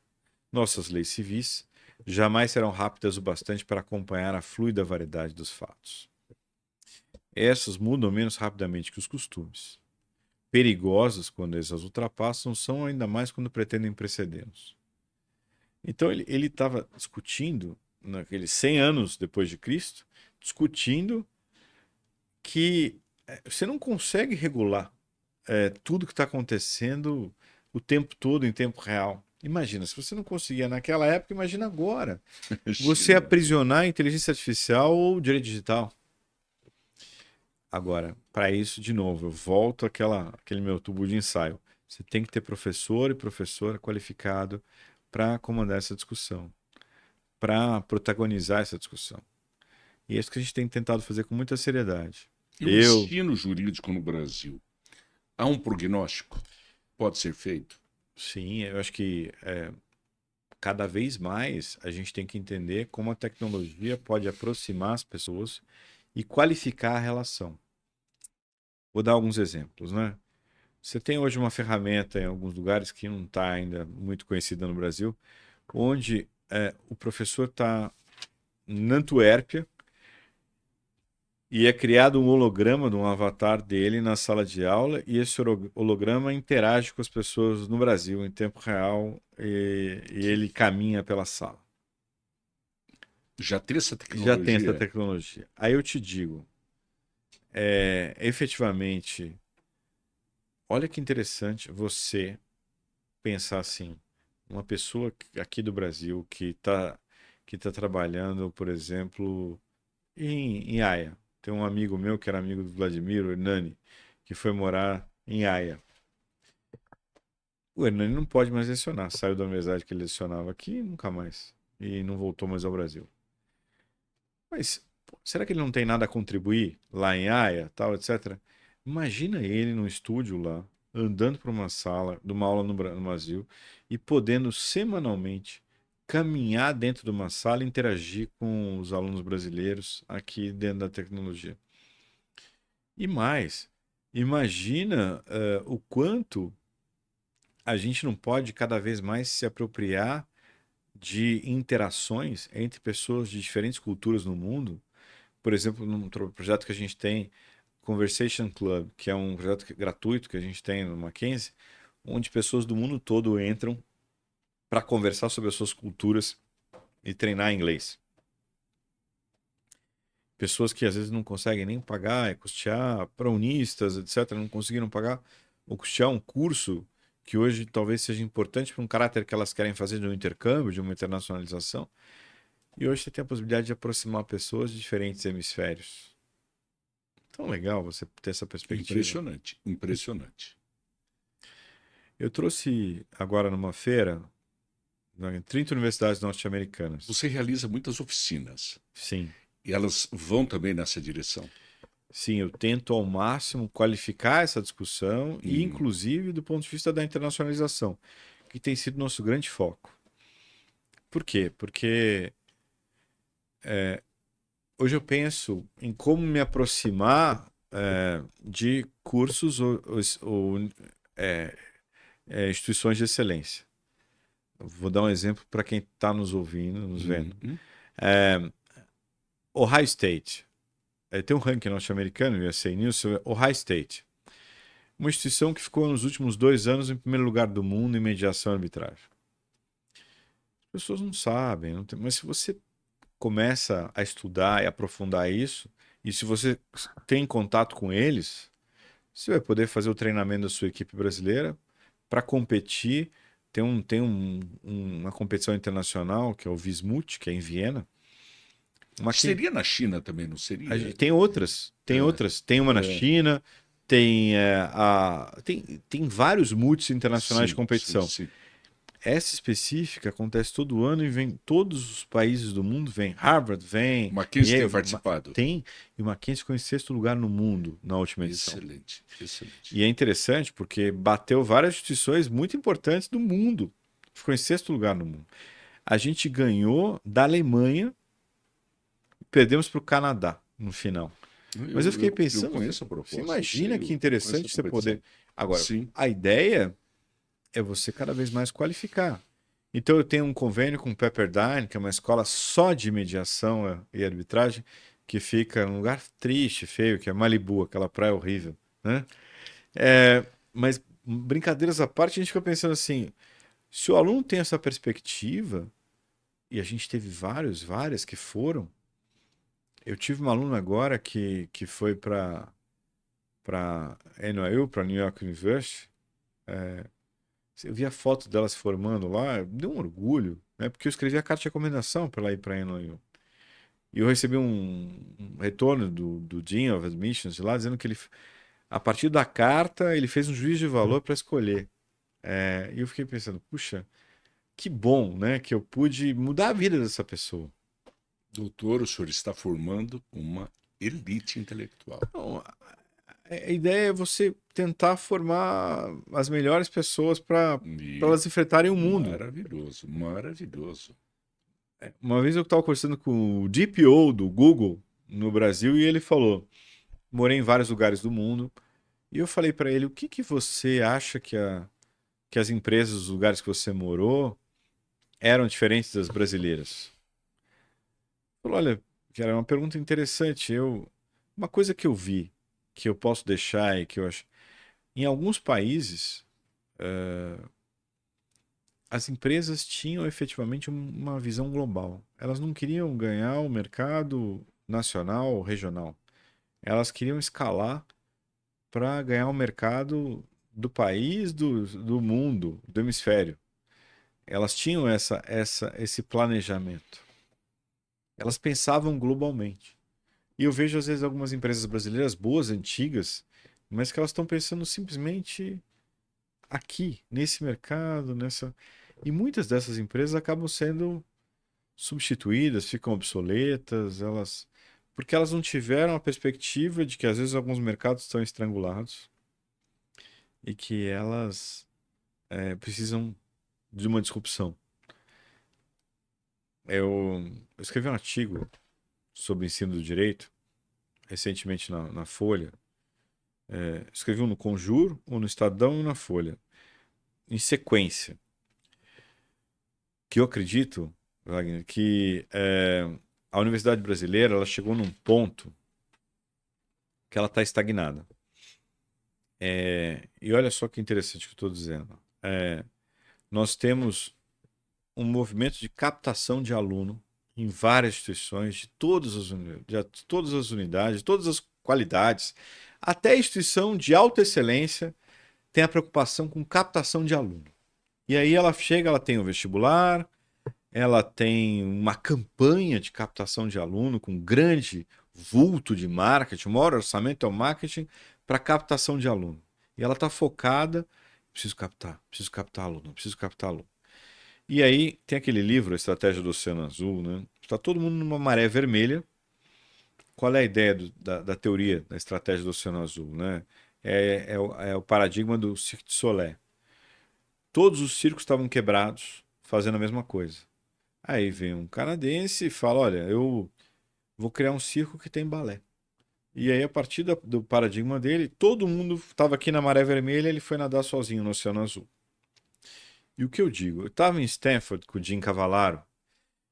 Nossas leis civis jamais serão rápidas o bastante para acompanhar a fluida variedade dos fatos. Essas mudam menos rapidamente que os costumes. Perigosas quando eles as ultrapassam, são ainda mais quando pretendem precedê-los. Então ele estava discutindo, naqueles 100 anos depois de Cristo, discutindo que você não consegue regular tudo que está acontecendo o tempo todo em tempo real. Imagina, se você não conseguia naquela época, imagina agora. Você aprisionar a inteligência artificial ou o direito digital. Agora, para isso, de novo, eu volto àquele meu tubo de ensaio. Você tem que ter professor e professora qualificado para comandar essa discussão, para protagonizar essa discussão. E é isso que a gente tem tentado fazer com muita seriedade. E o ensino jurídico no Brasil? Há um prognóstico? Pode ser feito? Sim, eu acho que cada vez mais a gente tem que entender como a tecnologia pode aproximar as pessoas e qualificar a relação. Vou dar alguns exemplos, né? Você tem hoje uma ferramenta em alguns lugares que não está ainda muito conhecida no Brasil, onde o professor está na Antuérpia e é criado um holograma de um avatar dele na sala de aula e esse holograma interage com as pessoas no Brasil em tempo real e ele caminha pela sala. Já tem essa Já tem essa tecnologia? tecnologia. Aí eu te digo, efetivamente, olha que interessante você pensar assim, uma pessoa aqui do Brasil que tá trabalhando, por exemplo, em Haia. Tem um amigo meu que era amigo do Vladimir, o Hernani, que foi morar em Haia. O Hernani não pode mais lecionar, saiu da universidade que ele lecionava aqui e nunca mais. E não voltou mais ao Brasil. Mas será que ele não tem nada a contribuir lá em Haia, tal, etc? Imagina ele num estúdio lá, andando por uma sala, de uma aula no Brasil, e podendo semanalmente caminhar dentro de uma sala e interagir com os alunos brasileiros aqui dentro da tecnologia. E mais, imagina o quanto a gente não pode cada vez mais se apropriar de interações entre pessoas de diferentes culturas no mundo. Por exemplo, num projeto que a gente tem, Conversation Club, que é um projeto gratuito que a gente tem no Mackenzie, onde pessoas do mundo todo entram para conversar sobre as suas culturas e treinar inglês. Pessoas que às vezes não conseguem nem pagar, custear, praunistas, etc., não conseguiram pagar ou custear um curso que hoje talvez seja importante para um caráter que elas querem fazer de um intercâmbio, de uma internacionalização. E hoje você tem a possibilidade de aproximar pessoas de diferentes hemisférios. Tão legal você ter essa perspectiva. Impressionante, impressionante. Eu trouxe agora numa feira 30 universidades norte-americanas. Você realiza muitas oficinas. Sim. E elas vão também nessa direção. Sim, eu tento ao máximo qualificar essa discussão e, inclusive, do ponto de vista da internacionalização, que tem sido nosso grande foco. Por quê? Porque hoje eu penso em como me aproximar de cursos ou instituições de excelência. Vou dar um exemplo para quem está nos ouvindo, nos vendo. Ohio State tem um ranking norte-americano, USA News, sobre Ohio State. Uma instituição que ficou nos últimos 2 anos em primeiro lugar do mundo em mediação e arbitragem. As pessoas não sabem, mas se você começa a estudar e aprofundar isso, e se você tem contato com eles, você vai poder fazer o treinamento da sua equipe brasileira para competir. Uma competição internacional, que é o Vismut, que é em Viena. Seria na China também, não seria? Tem outras. Tem uma na China, tem vários multis internacionais de competição. Sim. Essa específica acontece todo ano e vem todos os países do mundo, vem Harvard, vem... O Mackenzie tem participado. Tem, e o Mackenzie ficou em 6º lugar no mundo na última edição. Excelente. E é interessante porque bateu várias instituições muito importantes do mundo. Ficou em 6º lugar no mundo. A gente ganhou da Alemanha, perdemos para o Canadá no final. Mas eu fiquei pensando, eu conheço a proposta, você imagina que interessante você poder... Agora, sim. A ideia é você cada vez mais qualificar. Então eu tenho um convênio com o Pepperdine, que é uma escola só de mediação e arbitragem, que fica num lugar triste, feio, que é Malibu, aquela praia horrível, né? Mas brincadeiras à parte, a gente fica pensando assim, se o aluno tem essa perspectiva, e a gente teve várias que foram, eu tive uma aluna agora que foi para NYU, para New York University. Eu vi a foto dela se formando lá, deu um orgulho, né? Porque eu escrevi a carta de recomendação para ela ir para NYU. E eu recebi um retorno do Dean of Admissions de lá, dizendo que a partir da carta, ele fez um juízo de valor para escolher. E eu fiquei pensando, puxa, que bom, né? Que eu pude mudar a vida dessa pessoa. Doutor, o senhor está formando uma elite intelectual. Então, a ideia é você tentar formar as melhores pessoas para elas enfrentarem o mundo. Maravilhoso. Uma vez eu estava conversando com o DPO do Google no Brasil e ele falou: morei em vários lugares do mundo. E eu falei para ele: o que você acha que as empresas dos lugares que você morou eram diferentes das brasileiras? Ele falou: olha, cara, é uma pergunta interessante. Uma coisa que eu vi, que eu posso deixar e que eu acho. Em alguns países, as empresas tinham efetivamente uma visão global. Elas não queriam ganhar o mercado nacional ou regional. Elas queriam escalar para ganhar o mercado do país, do mundo, do hemisfério. Elas tinham esse planejamento. Elas pensavam globalmente. E eu vejo, às vezes, algumas empresas brasileiras boas, antigas, mas que elas estão pensando simplesmente aqui, nesse mercado, nessa... E muitas dessas empresas acabam sendo substituídas, ficam obsoletas, porque elas não tiveram a perspectiva de que às vezes alguns mercados estão estrangulados e que elas precisam de uma disrupção. Eu escrevi um artigo sobre ensino do direito recentemente na Folha. Escrevi um no Conjuro, um no Estadão e um na Folha, em sequência. Que eu acredito, Wagner, que a Universidade Brasileira ela chegou num ponto que ela está estagnada. E olha só que interessante o que eu estou dizendo. Nós temos um movimento de captação de aluno em várias instituições, de todas as unidades, de todas as qualidades, até a instituição de alta excelência tem a preocupação com captação de aluno. E aí ela chega, ela tem o vestibular, ela tem uma campanha de captação de aluno com grande vulto de marketing, o maior orçamento é o marketing para captação de aluno. E ela está focada, preciso captar aluno. E aí tem aquele livro, A Estratégia do Oceano Azul, né? Está todo mundo numa maré vermelha. Qual é a ideia da teoria da estratégia do Oceano Azul, né? É o paradigma do Cirque du Soleil. Todos os circos estavam quebrados, fazendo a mesma coisa. Aí vem um canadense e fala: olha, eu vou criar um circo que tem balé. E aí, a partir do paradigma dele, todo mundo estava aqui na maré vermelha, ele foi nadar sozinho no Oceano Azul. E o que eu digo? Eu estava em Stanford com o Jim Cavallaro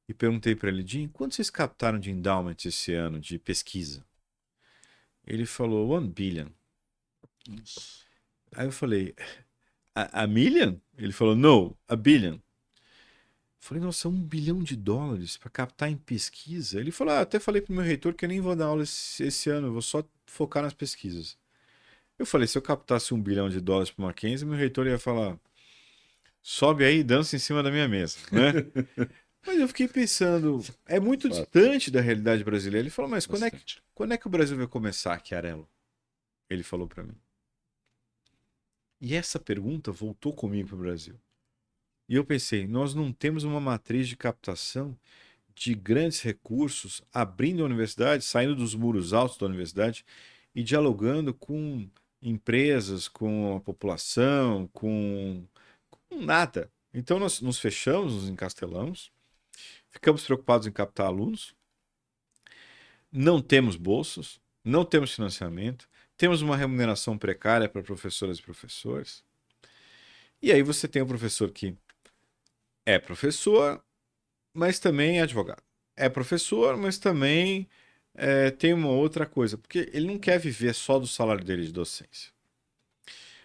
e perguntei para ele: Jim, quanto vocês captaram de endowment esse ano de pesquisa? Ele falou 1 billion. Nossa. Aí eu falei, a million? Ele falou, no, a billion. Falei, nossa, US$ 1 bilhão para captar em pesquisa? Ele falou, até falei pro meu reitor que eu nem vou dar aula esse ano, eu vou só focar nas pesquisas. Eu falei, se eu captasse US$ 1 bilhão para Mackenzie, meu reitor ia falar, sobe aí e dança em cima da minha mesa, né? Mas eu fiquei pensando, é muito Fato, distante da realidade brasileira. Ele falou, mas bastante. quando é que o Brasil vai começar, Chiarello? Ele falou para mim. E essa pergunta voltou comigo para o Brasil. E eu pensei, nós não temos uma matriz de captação de grandes recursos abrindo a universidade, saindo dos muros altos da universidade e dialogando com empresas, com a população, com nada. Então nós nos fechamos, nos encastelamos, ficamos preocupados em captar alunos, não temos bolsas, não temos financiamento, temos uma remuneração precária para professoras e professores. E aí você tem um professor que é professor, mas também é advogado. É professor, mas também tem uma outra coisa, porque ele não quer viver só do salário dele de docência.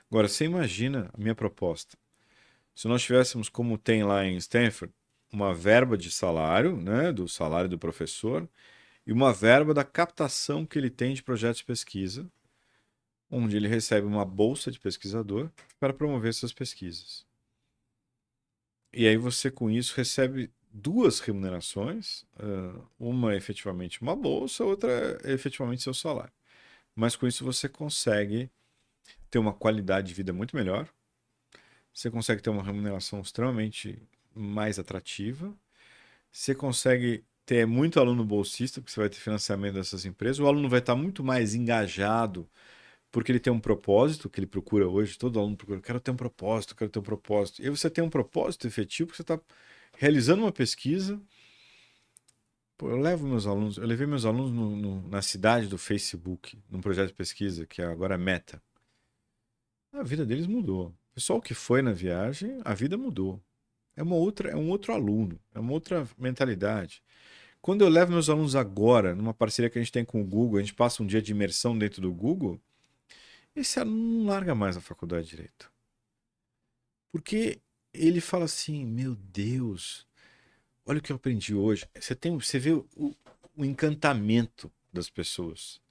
Agora, você imagina a minha proposta. Se nós tivéssemos, como tem lá em Stanford, uma verba de salário, né, do salário do professor, e uma verba da captação que ele tem de projetos de pesquisa, onde ele recebe uma bolsa de pesquisador para promover suas pesquisas. E aí você, com isso, recebe duas remunerações, uma é efetivamente uma bolsa, outra é efetivamente seu salário. Mas com isso você consegue ter uma qualidade de vida muito melhor, você consegue ter uma remuneração extremamente mais atrativa, você consegue ter muito aluno bolsista, porque você vai ter financiamento dessas empresas, o aluno vai estar muito mais engajado, porque ele tem um propósito que ele procura hoje, todo aluno procura, quero ter um propósito, quero ter um propósito. E aí você tem um propósito efetivo, porque você está realizando uma pesquisa. Pô, eu levei meus alunos na cidade do Facebook, num projeto de pesquisa, que agora é Meta. A vida deles mudou. O pessoal que foi na viagem, a vida mudou. É um outro aluno, é uma outra mentalidade. Quando eu levo meus alunos agora, numa parceria que a gente tem com o Google, a gente passa um dia de imersão dentro do Google, esse aluno não larga mais a faculdade de Direito. Porque ele fala assim, meu Deus, olha o que eu aprendi hoje. Você vê o encantamento das pessoas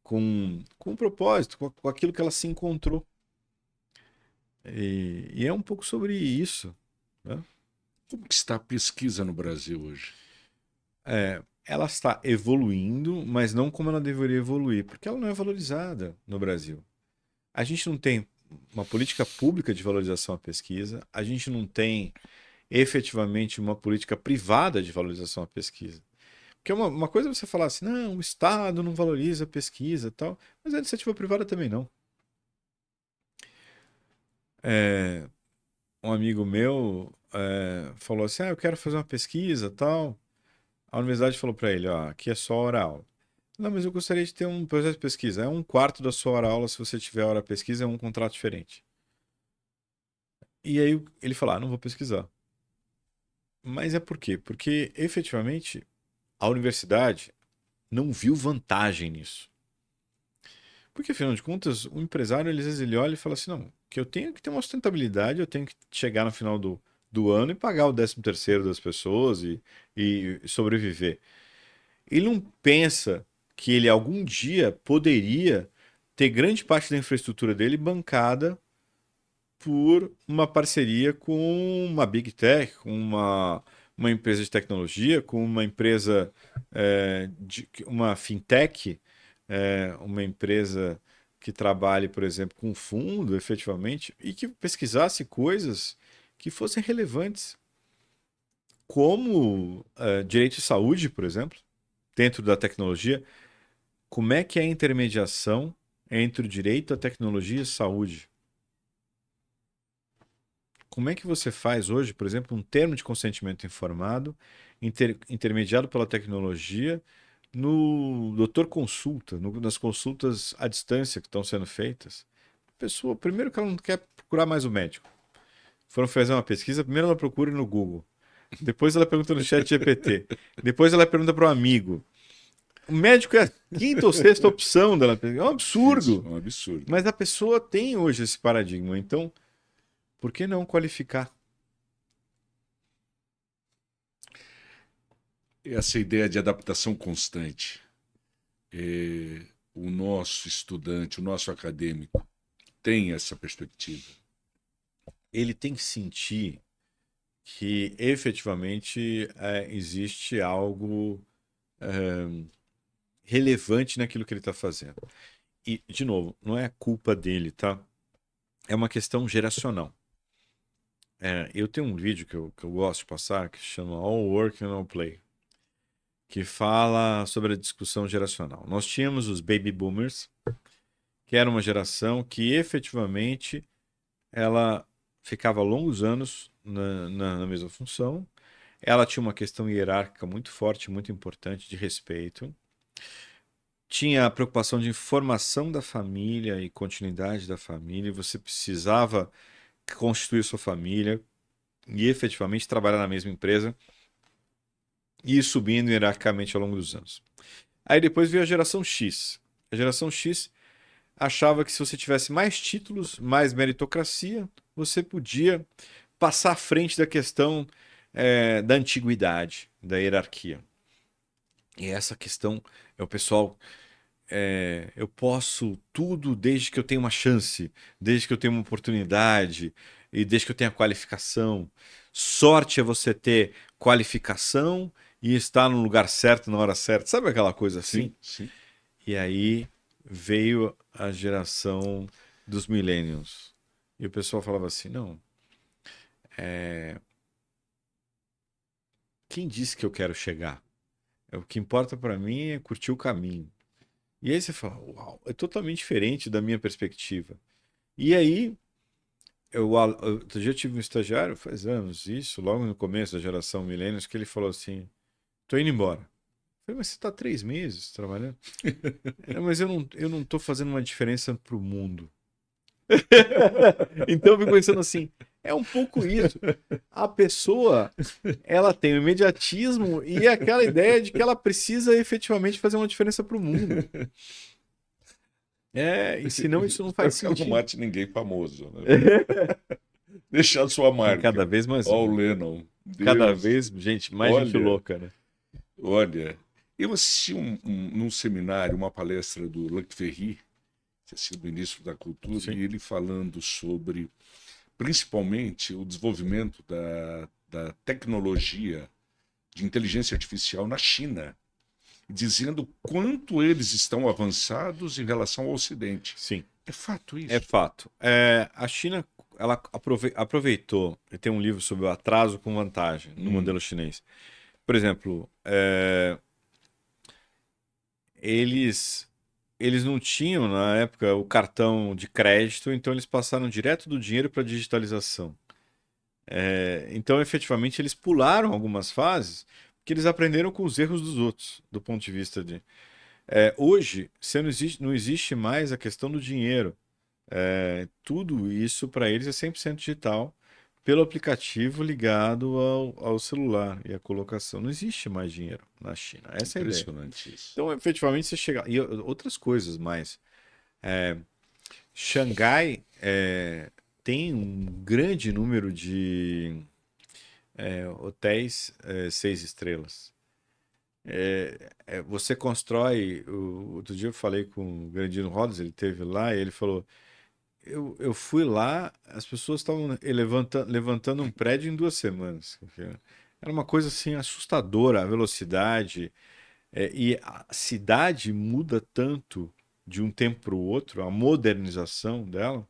com o propósito, com aquilo que ela se encontrou. E é um pouco sobre isso, né? Como que está a pesquisa no Brasil hoje? Ela está evoluindo, mas não como ela deveria evoluir, porque ela não é valorizada no Brasil. A gente não tem uma política pública de valorização à pesquisa, a gente não tem efetivamente uma política privada de valorização à pesquisa. Porque uma coisa é você falar assim, não, o Estado não valoriza a pesquisa e tal, mas a iniciativa privada também não. É, um amigo meu falou assim, eu quero fazer uma pesquisa e tal. A universidade falou para ele, ó, aqui é só hora-aula. Não, mas eu gostaria de ter um projeto de pesquisa. É 1/4 da sua hora-aula, se você tiver hora pesquisa, é um contrato diferente. E aí ele falou, não vou pesquisar. Mas é por quê? Porque efetivamente a universidade não viu vantagem nisso. Porque, afinal de contas, o empresário, às vezes, ele olha e fala assim, não, que eu tenho que ter uma sustentabilidade, eu tenho que chegar no final do ano e pagar o 13º das pessoas e sobreviver. Ele não pensa que ele algum dia poderia ter grande parte da infraestrutura dele bancada por uma parceria com uma Big Tech, com uma empresa de tecnologia, com uma empresa, uma fintech, uma empresa que trabalhe, por exemplo, com fundo, efetivamente, e que pesquisasse coisas que fossem relevantes, como direito de saúde, por exemplo, dentro da tecnologia. Como é que é a intermediação entre o direito, a tecnologia e a saúde? Como é que você faz hoje, por exemplo, um termo de consentimento informado, intermediado pela tecnologia, no doutor consulta, nas consultas à distância que estão sendo feitas? A pessoa, primeiro que ela não quer procurar mais o médico. Foram fazer uma pesquisa, primeiro ela procura no Google, depois ela pergunta no chat GPT, depois ela pergunta para um amigo. O médico é a quinta ou sexta opção dela. É um Isso absurdo. é um absurdo. Mas a pessoa tem hoje esse paradigma. Então, por que não qualificar? Essa ideia de adaptação constante. O nosso estudante, o nosso acadêmico, tem essa perspectiva. Ele tem que sentir que efetivamente existe algo relevante naquilo que ele está fazendo. E, de novo, não é culpa dele, tá? É uma questão geracional. Eu tenho um vídeo que eu gosto de passar que chama All Work and No Play, que fala sobre a discussão geracional. Nós tínhamos os baby boomers, que era uma geração que efetivamente ela ficava longos anos na mesma função. Ela tinha uma questão hierárquica muito forte, muito importante de respeito. Tinha a preocupação de formação da família e continuidade da família. Você precisava constituir sua família e efetivamente trabalhar na mesma empresa e ir subindo hierarquicamente ao longo dos anos. Aí depois veio a geração X. A geração X achava que se você tivesse mais títulos, mais meritocracia, você podia passar à frente da questão da antiguidade, da hierarquia. E essa questão é o pessoal. Eu posso tudo desde que eu tenha uma chance, desde que eu tenha uma oportunidade e desde que eu tenha qualificação. Sorte é você ter qualificação e estar no lugar certo na hora certa. Sabe aquela coisa assim? Sim, sim. E aí veio a geração dos millennials. E o pessoal falava assim: não, quem disse que eu quero chegar? O que importa para mim é curtir o caminho. E aí você fala: uau, é totalmente diferente da minha perspectiva. E aí, outro dia eu tive um estagiário, faz anos isso, logo no começo da geração millennials, que ele falou assim: tô indo embora. Eu falei: mas você está 3 meses trabalhando? Mas eu não tô fazendo uma diferença pro mundo. Então eu fico pensando assim, é um pouco isso. A pessoa, ela tem o imediatismo e aquela ideia de que ela precisa efetivamente fazer uma diferença para o mundo. E senão isso não faz Espero que ela não sentido. mate ninguém famoso, né? Deixar sua Tem marca. cada vez mais, Ó, o Lennon. cada Deus. vez, mais gente Olha, louca, né? olha. Eu assisti num seminário, uma palestra do Luc Ferry, que é sido ministro da Cultura, Sim. e ele falando sobre, principalmente, o desenvolvimento da tecnologia de inteligência artificial na China, dizendo quanto eles estão avançados em relação ao Ocidente. Sim. É fato É isso? fato. A China, ela aproveitou, tem um livro sobre o atraso com vantagem no modelo chinês. Por exemplo, eles não tinham na época o cartão de crédito, então eles passaram direto do dinheiro para a digitalização. Então, efetivamente, eles pularam algumas fases porque eles aprenderam com os erros dos outros, do ponto de vista de. Hoje, não existe mais a questão do dinheiro. Tudo isso para eles é 100% digital pelo aplicativo ligado ao celular e a colocação. Não existe mais dinheiro na China. Essa é a ideia. Impressionante isso. Então, efetivamente, você chega. E outras coisas mais. Xangai tem um grande número de hotéis 6 estrelas. Você constrói. Outro dia eu falei com o Grandino Rodas, ele teve lá e ele falou: eu fui lá, as pessoas estavam levantando um prédio em 2 semanas. Era uma coisa assim assustadora a velocidade. E a cidade muda tanto de um tempo para o outro, a modernização dela,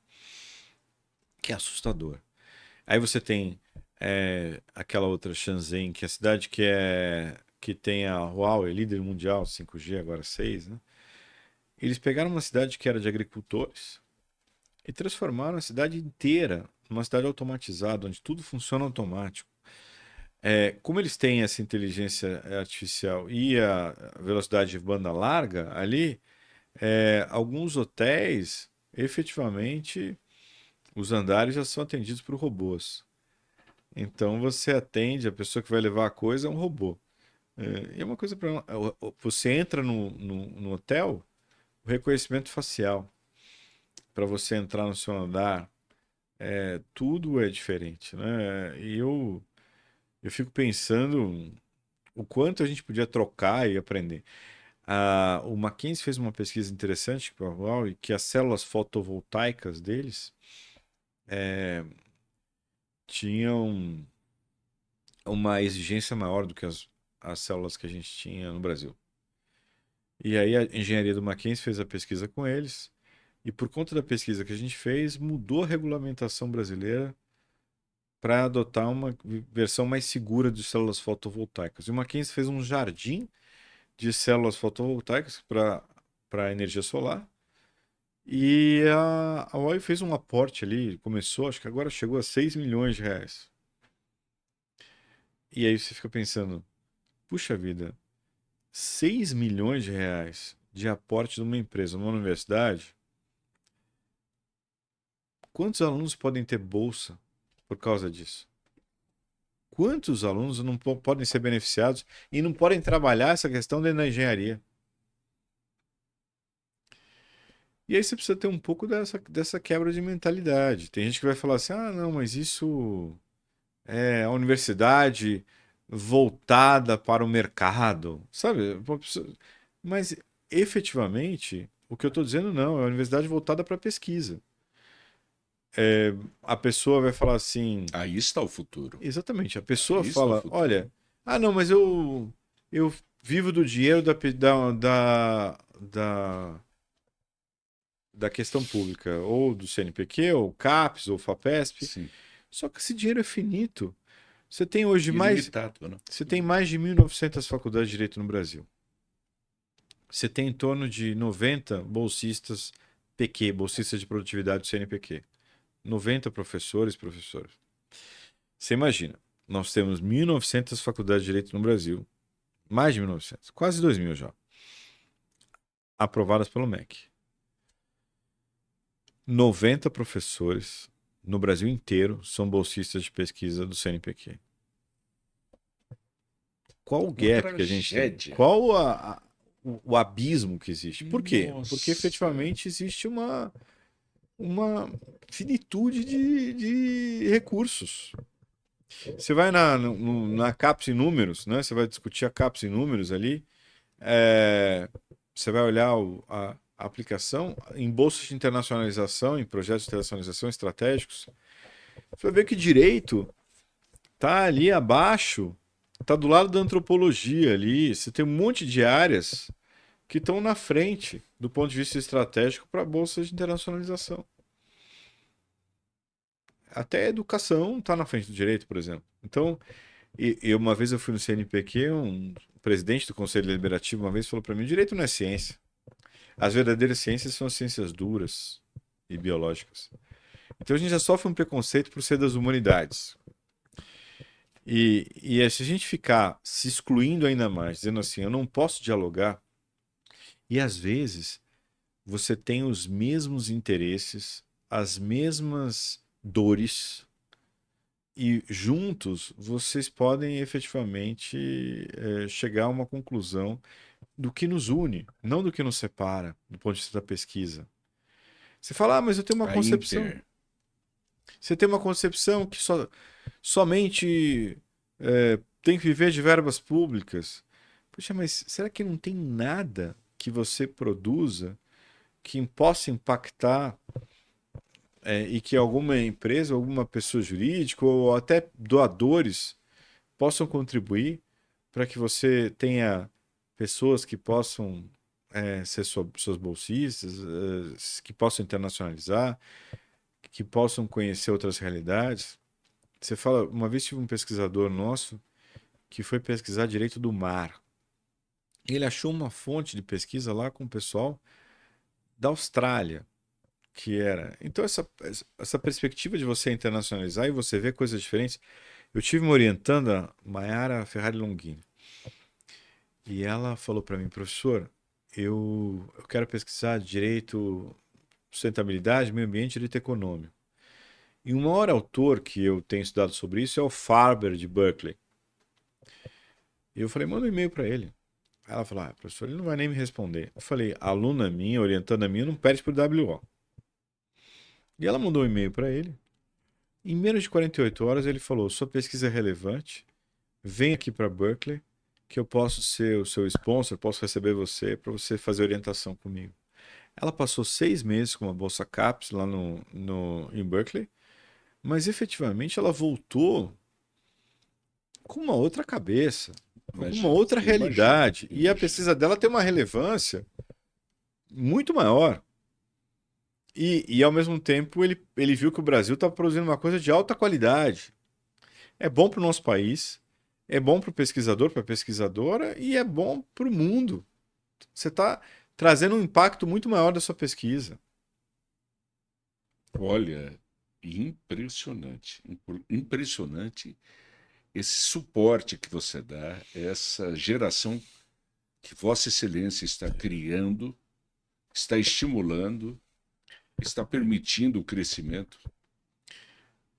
que é assustador. Aí você tem aquela outra Shenzhen, que é a cidade que tem a Huawei, líder mundial 5G, agora 6, né? Eles pegaram uma cidade que era de agricultores e transformaram a cidade inteira numa cidade automatizada, onde tudo funciona automático. Como eles têm essa inteligência artificial e a velocidade de banda larga ali, alguns hotéis, efetivamente, os andares já são atendidos por robôs. Então você atende, a pessoa que vai levar a coisa é um robô. E é uma coisa para. Você entra no hotel, o reconhecimento facial. Para você entrar no seu andar, tudo é diferente, né? E eu fico pensando o quanto a gente podia trocar e aprender. O McKinsey fez uma pesquisa interessante que as células fotovoltaicas deles tinham uma exigência maior do que as células que a gente tinha no Brasil. E aí a engenharia do Mackenzie fez a pesquisa com eles, e por conta da pesquisa que a gente fez, mudou a regulamentação brasileira para adotar uma versão mais segura de células fotovoltaicas. E o Mackenzie fez um jardim de células fotovoltaicas para energia solar. E a Oi fez um aporte ali, começou, acho que agora chegou a 6 milhões de reais. E aí você fica pensando, puxa vida, 6 milhões de reais de aporte de uma empresa, numa universidade, quantos alunos podem ter bolsa por causa disso? Quantos alunos não podem ser beneficiados e não podem trabalhar essa questão dentro da engenharia? E aí você precisa ter um pouco dessa quebra de mentalidade. Tem gente que vai falar assim, ah, não, mas isso é a universidade voltada para o mercado, sabe? Mas efetivamente, o que eu estou dizendo não, é a universidade voltada para a pesquisa. A pessoa vai falar assim, Aí está o futuro. exatamente, a pessoa Aí está o fala, futuro. olha, ah não, mas eu vivo do dinheiro da questão pública, ou do CNPq, ou CAPES, ou FAPESP. Sim. Só que esse dinheiro é finito. Você tem hoje Ilimitado, né? você tem mais de 1.900 faculdades de direito no Brasil. Você tem em torno de 90 bolsistas PQ, bolsistas de produtividade do CNPq. 90 professores, professoras. Você imagina, nós temos 1.900 faculdades de direito no Brasil, mais de 1.900, quase 2.000 já, aprovadas pelo MEC. 90 professores no Brasil inteiro são bolsistas de pesquisa do CNPq. Qual o Uma gap que a gente tem? tragédia. Qual o abismo que existe? Por quê? Porque Nossa. efetivamente existe uma finitude de recursos. Você vai na CAPES em números, né? Você vai discutir a CAPES em números ali. Você vai olhar a aplicação em bolsas de internacionalização, em projetos de internacionalização estratégicos. Você vai ver que direito está ali abaixo, está do lado da antropologia ali. Você tem um monte de áreas que estão na frente do ponto de vista estratégico para bolsas de internacionalização. Até a educação está na frente do direito, por exemplo. Então, uma vez eu fui no CNPq, um presidente do Conselho Deliberativo uma vez falou para mim: direito não é ciência. As verdadeiras ciências são as ciências duras e biológicas. Então a gente já sofre um preconceito por ser das humanidades. Se a gente ficar se excluindo ainda mais, dizendo assim, eu não posso dialogar, e às vezes você tem os mesmos interesses, as mesmas dores, e juntos vocês podem efetivamente chegar a uma conclusão do que nos une, não do que nos separa, do ponto de vista da pesquisa. Você fala, ah, mas eu tenho uma A concepção. Inter. Você tem uma concepção que somente tem que viver de verbas públicas. Poxa, mas será que não tem nada que você produza que possa impactar e que alguma empresa, alguma pessoa jurídica ou até doadores possam contribuir para que você tenha pessoas que possam ser suas bolsistas, que possam internacionalizar, que possam conhecer outras realidades. Você fala, uma vez tive um pesquisador nosso que foi pesquisar direito do mar. Ele achou uma fonte de pesquisa lá com o pessoal da Austrália, que era. Então, essa perspectiva de você internacionalizar e você ver coisas diferentes. Eu tive me orientando a Mayara Ferrari Longini. E ela falou para mim, professor, eu quero pesquisar direito, sustentabilidade, meio ambiente e direito econômico. E um maior autor que eu tenho estudado sobre isso é o Farber, de Berkeley. E eu falei, manda um e-mail para ele. Aí ela falou, professor, ele não vai nem me responder. Eu falei, aluna minha, orientanda minha, não perde por WO. E ela mandou um e-mail para ele. Em menos de 48 horas ele falou, sua pesquisa é relevante, vem aqui para Berkeley, que eu posso ser o seu sponsor, posso receber você para você fazer orientação comigo. Ela passou 6 meses com uma bolsa CAPES lá em Berkeley, mas efetivamente ela voltou com uma outra cabeça, com uma Imagino, outra imagino, realidade. E a imagino. pesquisa dela tem uma relevância muito maior. E ao mesmo tempo ele viu que o Brasil está produzindo uma coisa de alta qualidade. É bom para o nosso país, é bom para o pesquisador, para a pesquisadora e é bom para o mundo. Você está trazendo um impacto muito maior da sua pesquisa. Olha, impressionante, impressionante esse suporte que você dá, essa geração que Vossa Excelência está criando, está estimulando, está permitindo o crescimento.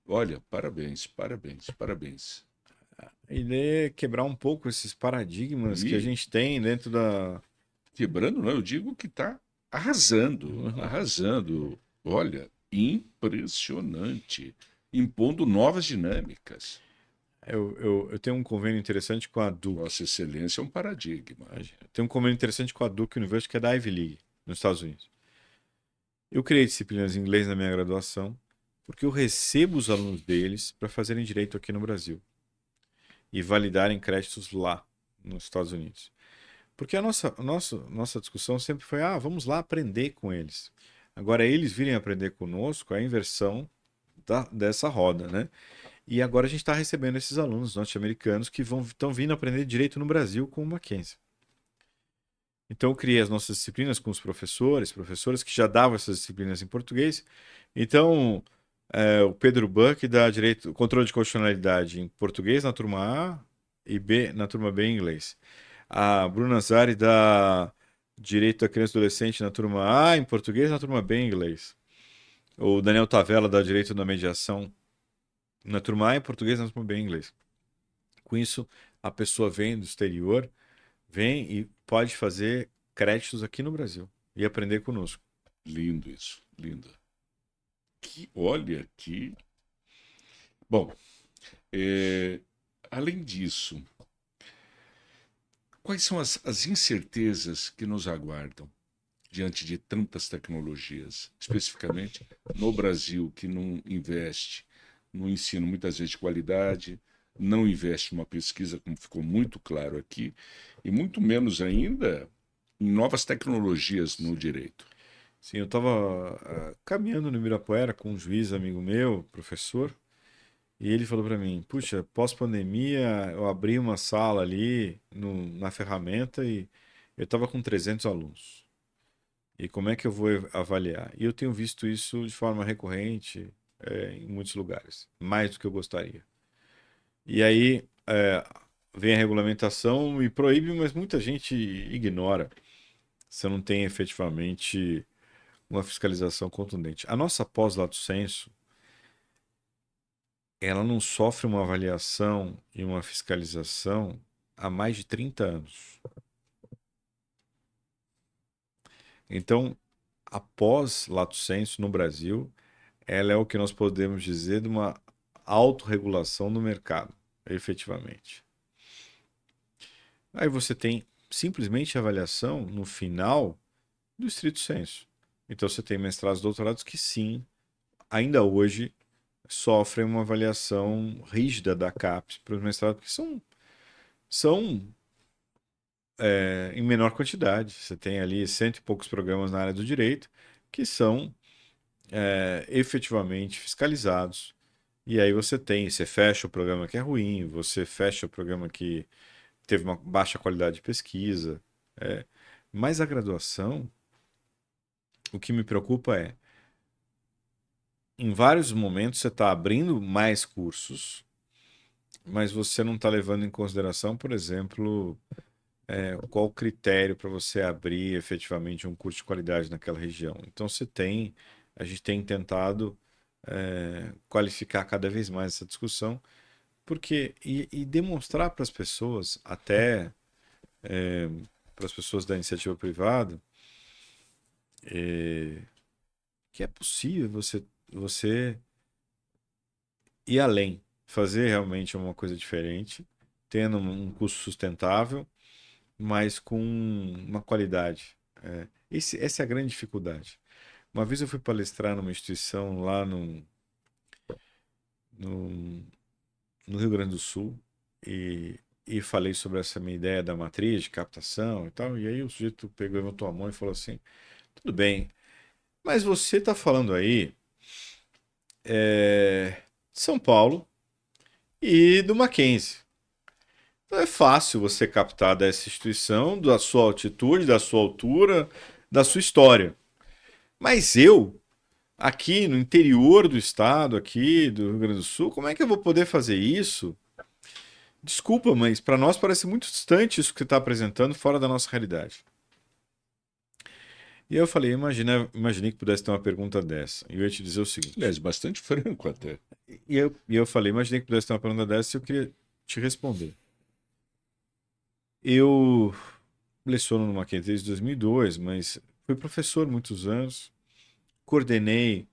Olha, parabéns, parabéns, parabéns. A ideia é quebrar um pouco esses paradigmas que a E gente tem dentro da. quebrando, não, eu digo que está arrasando, Uhum. arrasando. Olha, impressionante, impondo novas dinâmicas. Eu tenho um convênio interessante com a Duke. Vossa Excelência é um paradigma. Eu tenho um convênio interessante com a Duke University, que é da Ivy League, nos Estados Unidos. Eu criei disciplinas em inglês na minha graduação, porque eu recebo os alunos deles para fazerem direito aqui no Brasil e validarem créditos lá, nos Estados Unidos. Porque a nossa discussão sempre foi: vamos lá aprender com eles. Agora, eles virem aprender conosco, é a inversão dessa roda, né? E agora a gente está recebendo esses alunos norte-americanos que estão vindo aprender direito no Brasil com o Mackenzie. Então, eu criei as nossas disciplinas com os professoras que já davam essas disciplinas em português. Então, o Pedro Buck dá direito, controle de constitucionalidade em português na turma A e B na turma B em inglês. A Bruna Zari dá direito da criança e adolescente na turma A em português na turma B em inglês. O Daniel Tavella dá direito da mediação na turma A em português na turma B em inglês. Com isso, a pessoa vem do exterior, vem e pode fazer créditos aqui no Brasil e aprender conosco. Lindo isso, lindo. Olha que. Bom, é, além disso, quais são as incertezas que nos aguardam diante de tantas tecnologias, especificamente no Brasil, que não investe no ensino muitas vezes de qualidade, não investe numa pesquisa, como ficou muito claro aqui, e muito menos ainda em novas tecnologias no direito. Sim, eu estava caminhando no Ibirapuera com um juiz amigo meu, professor, e ele falou para mim: puxa, pós-pandemia eu abri uma sala ali na ferramenta e eu estava com 300 alunos. E como é que eu vou avaliar? E eu tenho visto isso de forma recorrente, em muitos lugares, mais do que eu gostaria. E aí vem a regulamentação e proíbe, mas muita gente ignora. Você não tem efetivamente uma fiscalização contundente. A nossa pós-lato sensu, ela não sofre uma avaliação e uma fiscalização há mais de 30 anos. Então, a pós-lato sensu no Brasil, ela é o que nós podemos dizer de uma autorregulação do mercado, efetivamente. Aí você tem simplesmente a avaliação no final do estrito sensu. Então você tem mestrados e doutorados que sim, ainda hoje sofrem uma avaliação rígida da CAPES para os mestrados, porque são em menor quantidade. Você tem ali cento e poucos programas na área do direito que são efetivamente fiscalizados. E aí você fecha o programa que é ruim, você fecha o programa que teve uma baixa qualidade de pesquisa. É. Mas a graduação, o que me preocupa é, em vários momentos você está abrindo mais cursos, mas você não está levando em consideração, por exemplo, qual o critério para você abrir efetivamente um curso de qualidade naquela região. Então a gente tem tentado qualificar cada vez mais essa discussão Porque, e demonstrar para as pessoas, até para as pessoas da iniciativa privada, que é possível você ir além, fazer realmente uma coisa diferente, tendo um custo sustentável, mas com uma qualidade. Essa é a grande dificuldade. Uma vez eu fui palestrar numa instituição lá no, no Rio Grande do Sul e falei sobre essa minha ideia da matriz de captação e tal, e aí o sujeito pegou, levantou a mão e falou assim: tudo bem, mas você está falando aí de São Paulo e do Mackenzie. Então é fácil você captar dessa instituição, da sua altitude, da sua altura, da sua história. Mas eu, aqui no interior do estado, aqui do Rio Grande do Sul, como é que eu vou poder fazer isso? Desculpa, mas para nós parece muito distante isso que você está apresentando fora da nossa realidade. E aí eu falei, imaginei que pudesse ter uma pergunta dessa. E eu ia te dizer o seguinte. Aliás, bastante franco até. E eu falei, imaginei que pudesse ter uma pergunta dessa e eu queria te responder. Eu leciono no Mackenzie desde 2002, mas fui professor muitos anos. Coordenei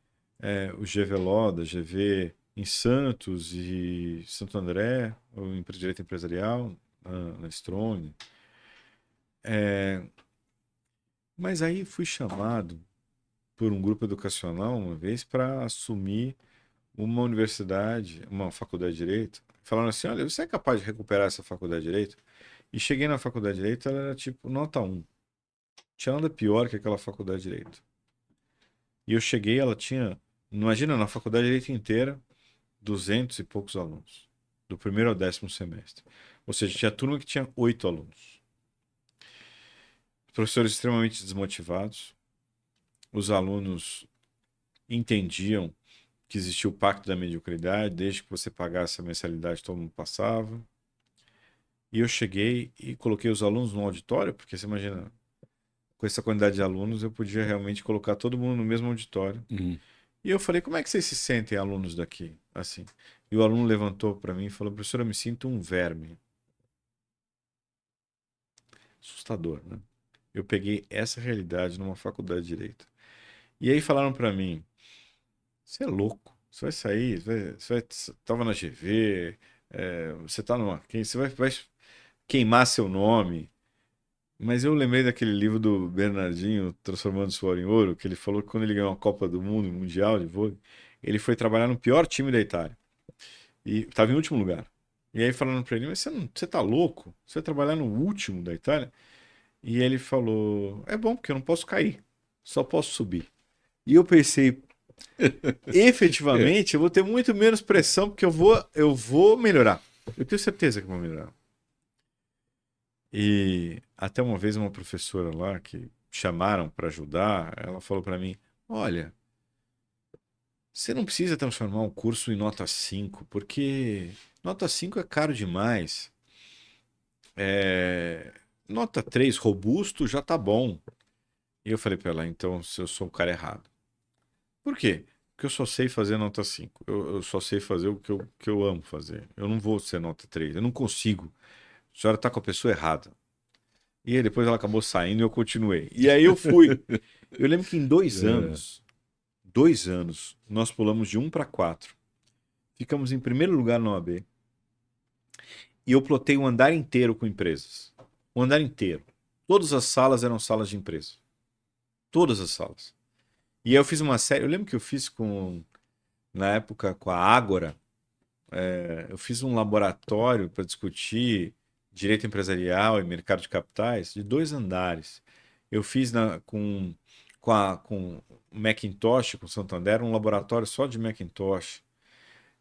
o GVLO da GV em Santos e Santo André, o Direito Empresarial, na Strong. Mas aí fui chamado por um grupo educacional uma vez para assumir uma universidade, uma faculdade de Direito. Falaram assim, olha, você é capaz de recuperar essa faculdade de Direito? E cheguei na faculdade de Direito, ela era tipo nota 1. Tinha nada pior que aquela faculdade de Direito. E eu cheguei, ela tinha, imagina, na faculdade de Direito inteira, 200 e poucos alunos. Do primeiro ao 10º semestre. Ou seja, tinha turma que tinha 8 alunos. Professores extremamente desmotivados. Os alunos entendiam que existia o pacto da mediocridade, desde que você pagasse a mensalidade, todo mundo passava. E eu cheguei e coloquei os alunos no auditório, porque você imagina, com essa quantidade de alunos, eu podia realmente colocar todo mundo no mesmo auditório. E eu falei, como é que vocês se sentem, alunos daqui? Assim. E o aluno levantou para mim e falou, professor, eu me sinto um verme. Assustador, né? Eu peguei essa realidade numa faculdade de Direito. E aí falaram para mim, você é louco, você vai sair, tava na GV, você tá numa, você vai queimar seu nome. Mas eu lembrei daquele livro do Bernardinho, Transformando Suor em Ouro, que ele falou que quando ele ganhou a Copa do Mundo, Mundial de vôlei, ele foi trabalhar no pior time da Itália. E estava em último lugar. E aí falaram para ele, mas você tá louco? Você vai trabalhar no último da Itália? E ele falou, é bom, porque eu não posso cair, só posso subir. E eu pensei, É. efetivamente, eu vou ter muito menos pressão, porque eu vou melhorar. Eu tenho certeza que eu vou melhorar. E até uma vez uma professora lá que chamaram para ajudar, ela falou para mim: olha, você não precisa transformar um curso em nota 5 porque nota 5 é caro demais. É, Nota 3 robusto já tá bom. E eu falei para ela: então, se eu sou o cara errado. Por quê? Porque eu só sei fazer nota 5. Eu só sei fazer o que eu amo fazer. Eu não vou ser nota 3. Eu não consigo. A senhora está com a pessoa errada. E aí depois ela acabou saindo e eu continuei. E aí eu fui. Eu lembro que em É. 2 anos, nós pulamos de 1 para 4. Ficamos em primeiro lugar na OAB. E eu plotei um andar inteiro com empresas. Um andar inteiro. Todas as salas eram salas de empresa. Todas as salas. E aí eu fiz uma série. Eu lembro que eu fiz na época, com a Ágora. Eu fiz um laboratório para discutir direito empresarial e mercado de capitais de 2 andares. Eu fiz com o Macintosh, com o Santander, um laboratório só de Macintosh.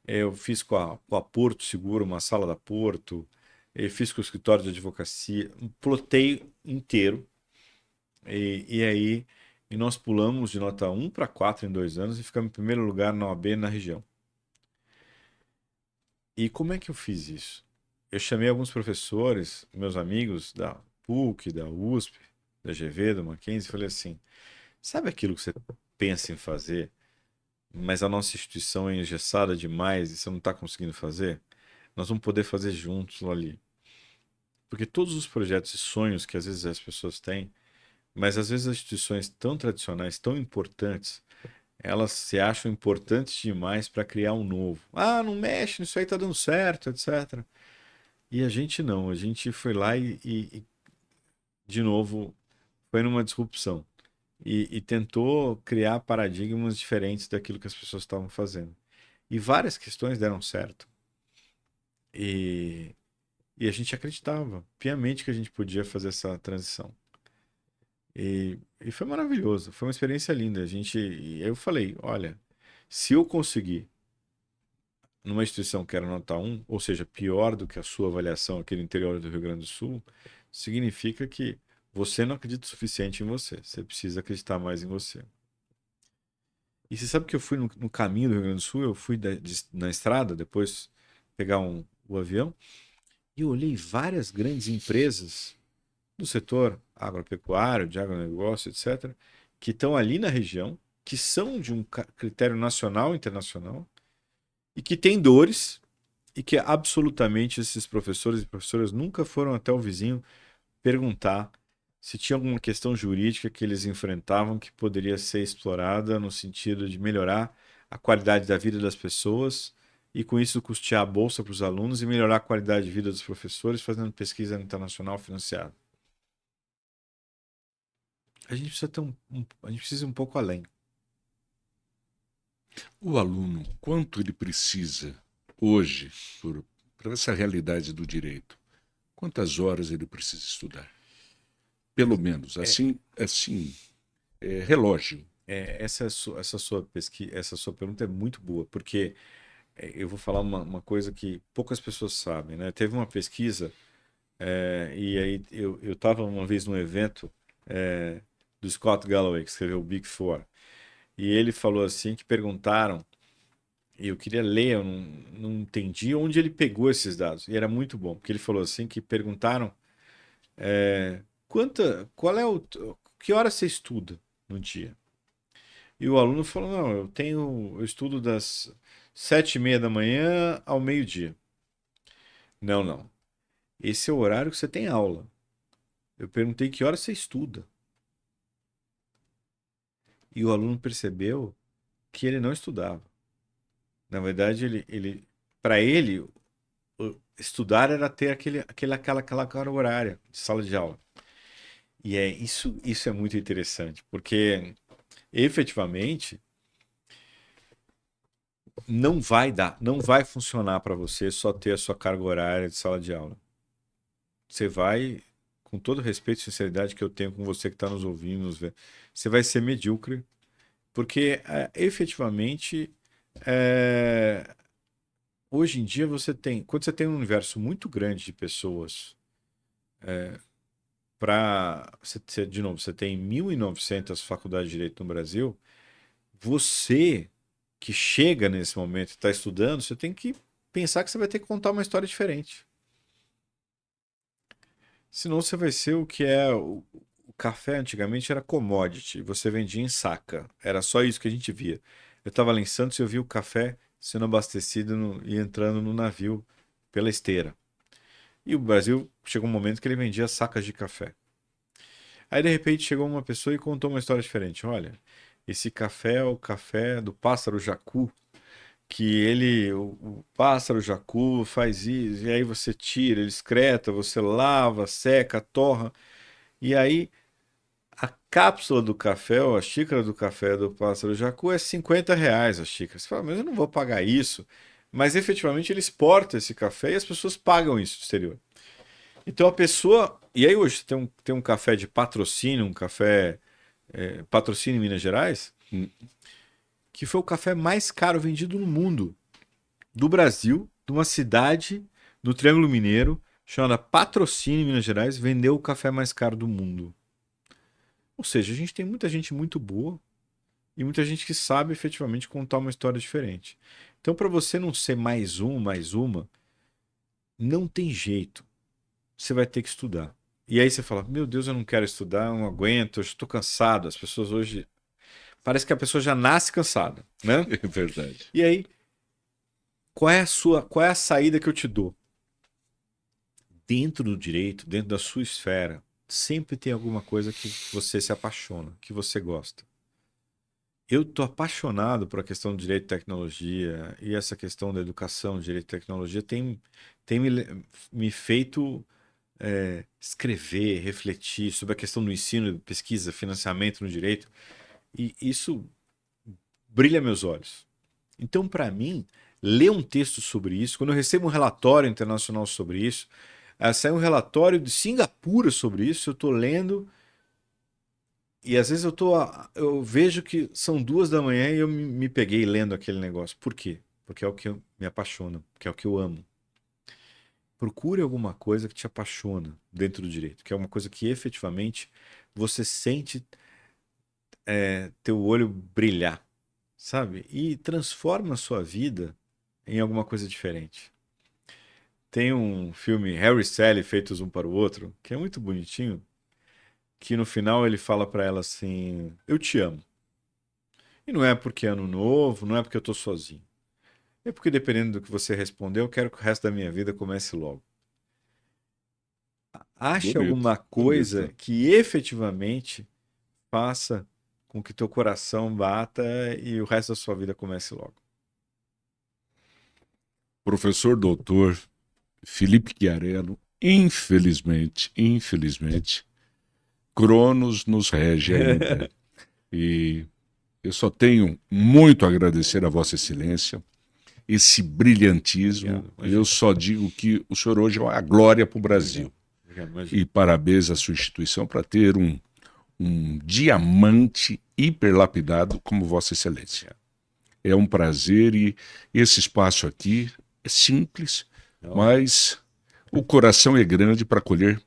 Eu fiz com a Porto Seguro, uma sala da Porto. Eu fiz com o escritório de advocacia. Plotei inteiro. E aí e nós pulamos de nota 1 para 4 em 2 anos e ficamos em primeiro lugar na OAB na região. E como é que eu fiz isso? Eu chamei alguns professores, meus amigos da PUC, da USP, da GV, do Mackenzie, e falei assim: sabe aquilo que você pensa em fazer, mas a nossa instituição é engessada demais e você não está conseguindo fazer? nós vamos poder fazer juntos ali. Porque todos os projetos e sonhos que às vezes as pessoas têm, mas às vezes as instituições tão tradicionais, tão importantes, elas se acham importantes demais para criar um novo. Ah, não mexe, isso aí tá dando certo, etc. E a gente não, a gente foi lá e de novo, foi numa disrupção. E tentou criar paradigmas diferentes daquilo que as pessoas estavam fazendo. E várias questões deram certo. E, e a gente acreditava piamente que a gente podia fazer essa transição. E foi maravilhoso, foi uma experiência linda. E eu falei, olha, se eu conseguir numa instituição que era nota 1, ou seja, pior do que a sua avaliação aqui no interior do Rio Grande do Sul, significa que você não acredita o suficiente em você. Você precisa acreditar mais em você. E você sabe que eu fui no caminho do Rio Grande do Sul, eu fui na estrada, depois pegar o avião, e eu olhei várias grandes empresas do setor agropecuário, de agronegócio, etc., que estão ali na região, que são de um critério nacional e internacional, e que têm dores, e que absolutamente esses professores e professoras nunca foram até o vizinho perguntar se tinha alguma questão jurídica que eles enfrentavam que poderia ser explorada no sentido de melhorar a qualidade da vida das pessoas e com isso custear a bolsa para os alunos e melhorar a qualidade de vida dos professores fazendo pesquisa internacional financiada. A gente precisa a gente precisa ir um pouco além. O aluno, quanto ele precisa hoje para essa realidade do direito? Quantas horas ele precisa estudar? Pelo menos, assim, relógio. Essa sua pergunta é muito boa, porque eu vou falar uma coisa que poucas pessoas sabem, né? Teve uma pesquisa, e aí eu estava uma vez num evento do Scott Galloway, que escreveu o Big Four, e ele falou assim que perguntaram, e eu queria ler, eu não entendi onde ele pegou esses dados, e era muito bom, porque ele falou assim que perguntaram qual é que hora você estuda no dia? E o aluno falou, não, eu estudo das 7h30 da manhã ao meio-dia. Não, não. Esse é o horário que você tem aula. Eu perguntei que hora você estuda. E o aluno percebeu que ele não estudava. Na verdade, para ele, estudar era ter aquela carga horária de sala de aula. E isso é muito interessante, porque efetivamente não vai funcionar para você só ter a sua carga horária de sala de aula. Você vai, com todo o respeito e sinceridade que eu tenho com você que está nos ouvindo, nos vendo, você vai ser medíocre, porque efetivamente é, hoje em dia quando você tem um universo muito grande de pessoas, de novo, você tem 1.900 faculdades de direito no Brasil, você que chega nesse momento e está estudando, você tem que pensar que você vai ter que contar uma história diferente. Senão você vai ser o que é o café antigamente era commodity, você vendia em saca. Era só isso que a gente via. Eu estava lá em Santos e eu vi o café sendo abastecido e entrando no navio pela esteira. E o Brasil chegou um momento que ele vendia sacas de café. Aí de repente chegou uma pessoa e contou uma história diferente. Olha, esse café é o café do pássaro jacu, que o pássaro jacu faz isso, e aí você tira, ele excreta, você lava, seca, torra, e aí a cápsula do café, ou a xícara do café do pássaro jacu é R$ 50 a xícara. Você fala, mas eu não vou pagar isso. Mas efetivamente ele exporta esse café e as pessoas pagam isso no exterior. Então a pessoa. E aí hoje tem um café de patrocínio, um café patrocínio em Minas Gerais, que foi o café mais caro vendido no mundo, do Brasil, de uma cidade do Triângulo Mineiro, chamada Patrocínio em Minas Gerais, vendeu o café mais caro do mundo. Ou seja, a gente tem muita gente muito boa e muita gente que sabe efetivamente contar uma história diferente. Então, para você não ser mais uma, não tem jeito. Você vai ter que estudar. E aí você fala: Meu Deus, eu não quero estudar, eu não aguento, eu estou cansado. As pessoas hoje. Parece que a pessoa já nasce cansada, né? É verdade. E aí, qual é a saída que eu te dou? Dentro do direito, dentro da sua esfera, sempre tem alguma coisa que você se apaixona, que você gosta. Eu tô apaixonado por a questão do direito e tecnologia, e essa questão da educação, direito e tecnologia tem me feito escrever, refletir sobre a questão do ensino, pesquisa, financiamento no direito, e isso brilha meus olhos. Então, para mim, ler um texto sobre isso, quando eu recebo um relatório internacional sobre isso, sai um relatório de Singapura sobre isso, eu estou lendo e às vezes eu vejo que são 2 da manhã e eu me peguei lendo aquele negócio. Por quê? Porque é o que me apaixona, porque é o que eu amo. Procure alguma coisa que te apaixona dentro do direito, que é uma coisa que efetivamente você sente teu olho brilhar, sabe? E transforma a sua vida em alguma coisa diferente. Tem um filme Harry e Sally feitos um para o outro, que é muito bonitinho, que no final ele fala para ela assim: "Eu te amo". E não é porque é ano novo, não é porque eu tô sozinho. É porque dependendo do que você responder, eu quero que o resto da minha vida comece logo. Ache Bonito, alguma coisa bonito. que efetivamente faça com que teu coração bata e o resto da sua vida comece logo. Professor doutor Felipe Chiarello, infelizmente, Cronos nos rege ainda. E eu só tenho muito a agradecer a Vossa Excelência, esse brilhantismo. Obrigado, Eu imagina. só digo que o senhor hoje é uma glória para o Brasil. Obrigado, imagina. E parabéns à sua instituição para ter um diamante hiperlapidado como Vossa Excelência. É um prazer e esse espaço aqui é simples, Não, mas o coração é grande para acolher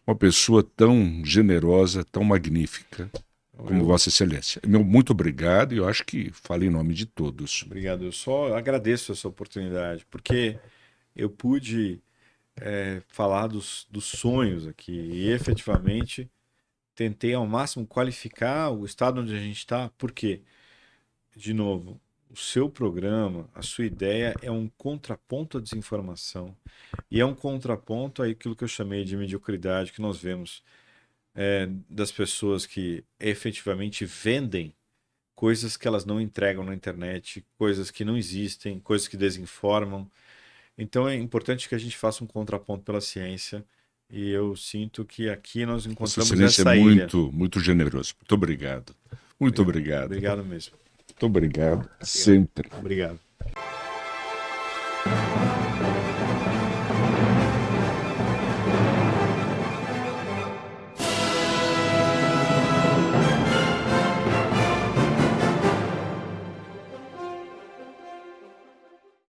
uma pessoa tão generosa, tão magnífica como eu, Vossa Excelência. Meu muito obrigado e eu acho que falei em nome de todos. obrigado. Eu só agradeço essa oportunidade, porque eu pude falar dos sonhos aqui e efetivamente tentei ao máximo qualificar o estado onde a gente está, porque, de novo, o seu programa, a sua ideia é um contraponto à desinformação e é um contraponto àquilo que eu chamei de mediocridade que nós vemos das pessoas que efetivamente vendem coisas que elas não entregam na internet, coisas que não existem, coisas que desinformam. Então é importante que a gente faça um contraponto pela ciência e eu sinto que aqui nós Vossa encontramos Excelência é essa ilha. muito generoso. Muito obrigado. Muito Obrigado, obrigado. obrigado mesmo. Muito obrigado. Obrigado. Sempre. Obrigado.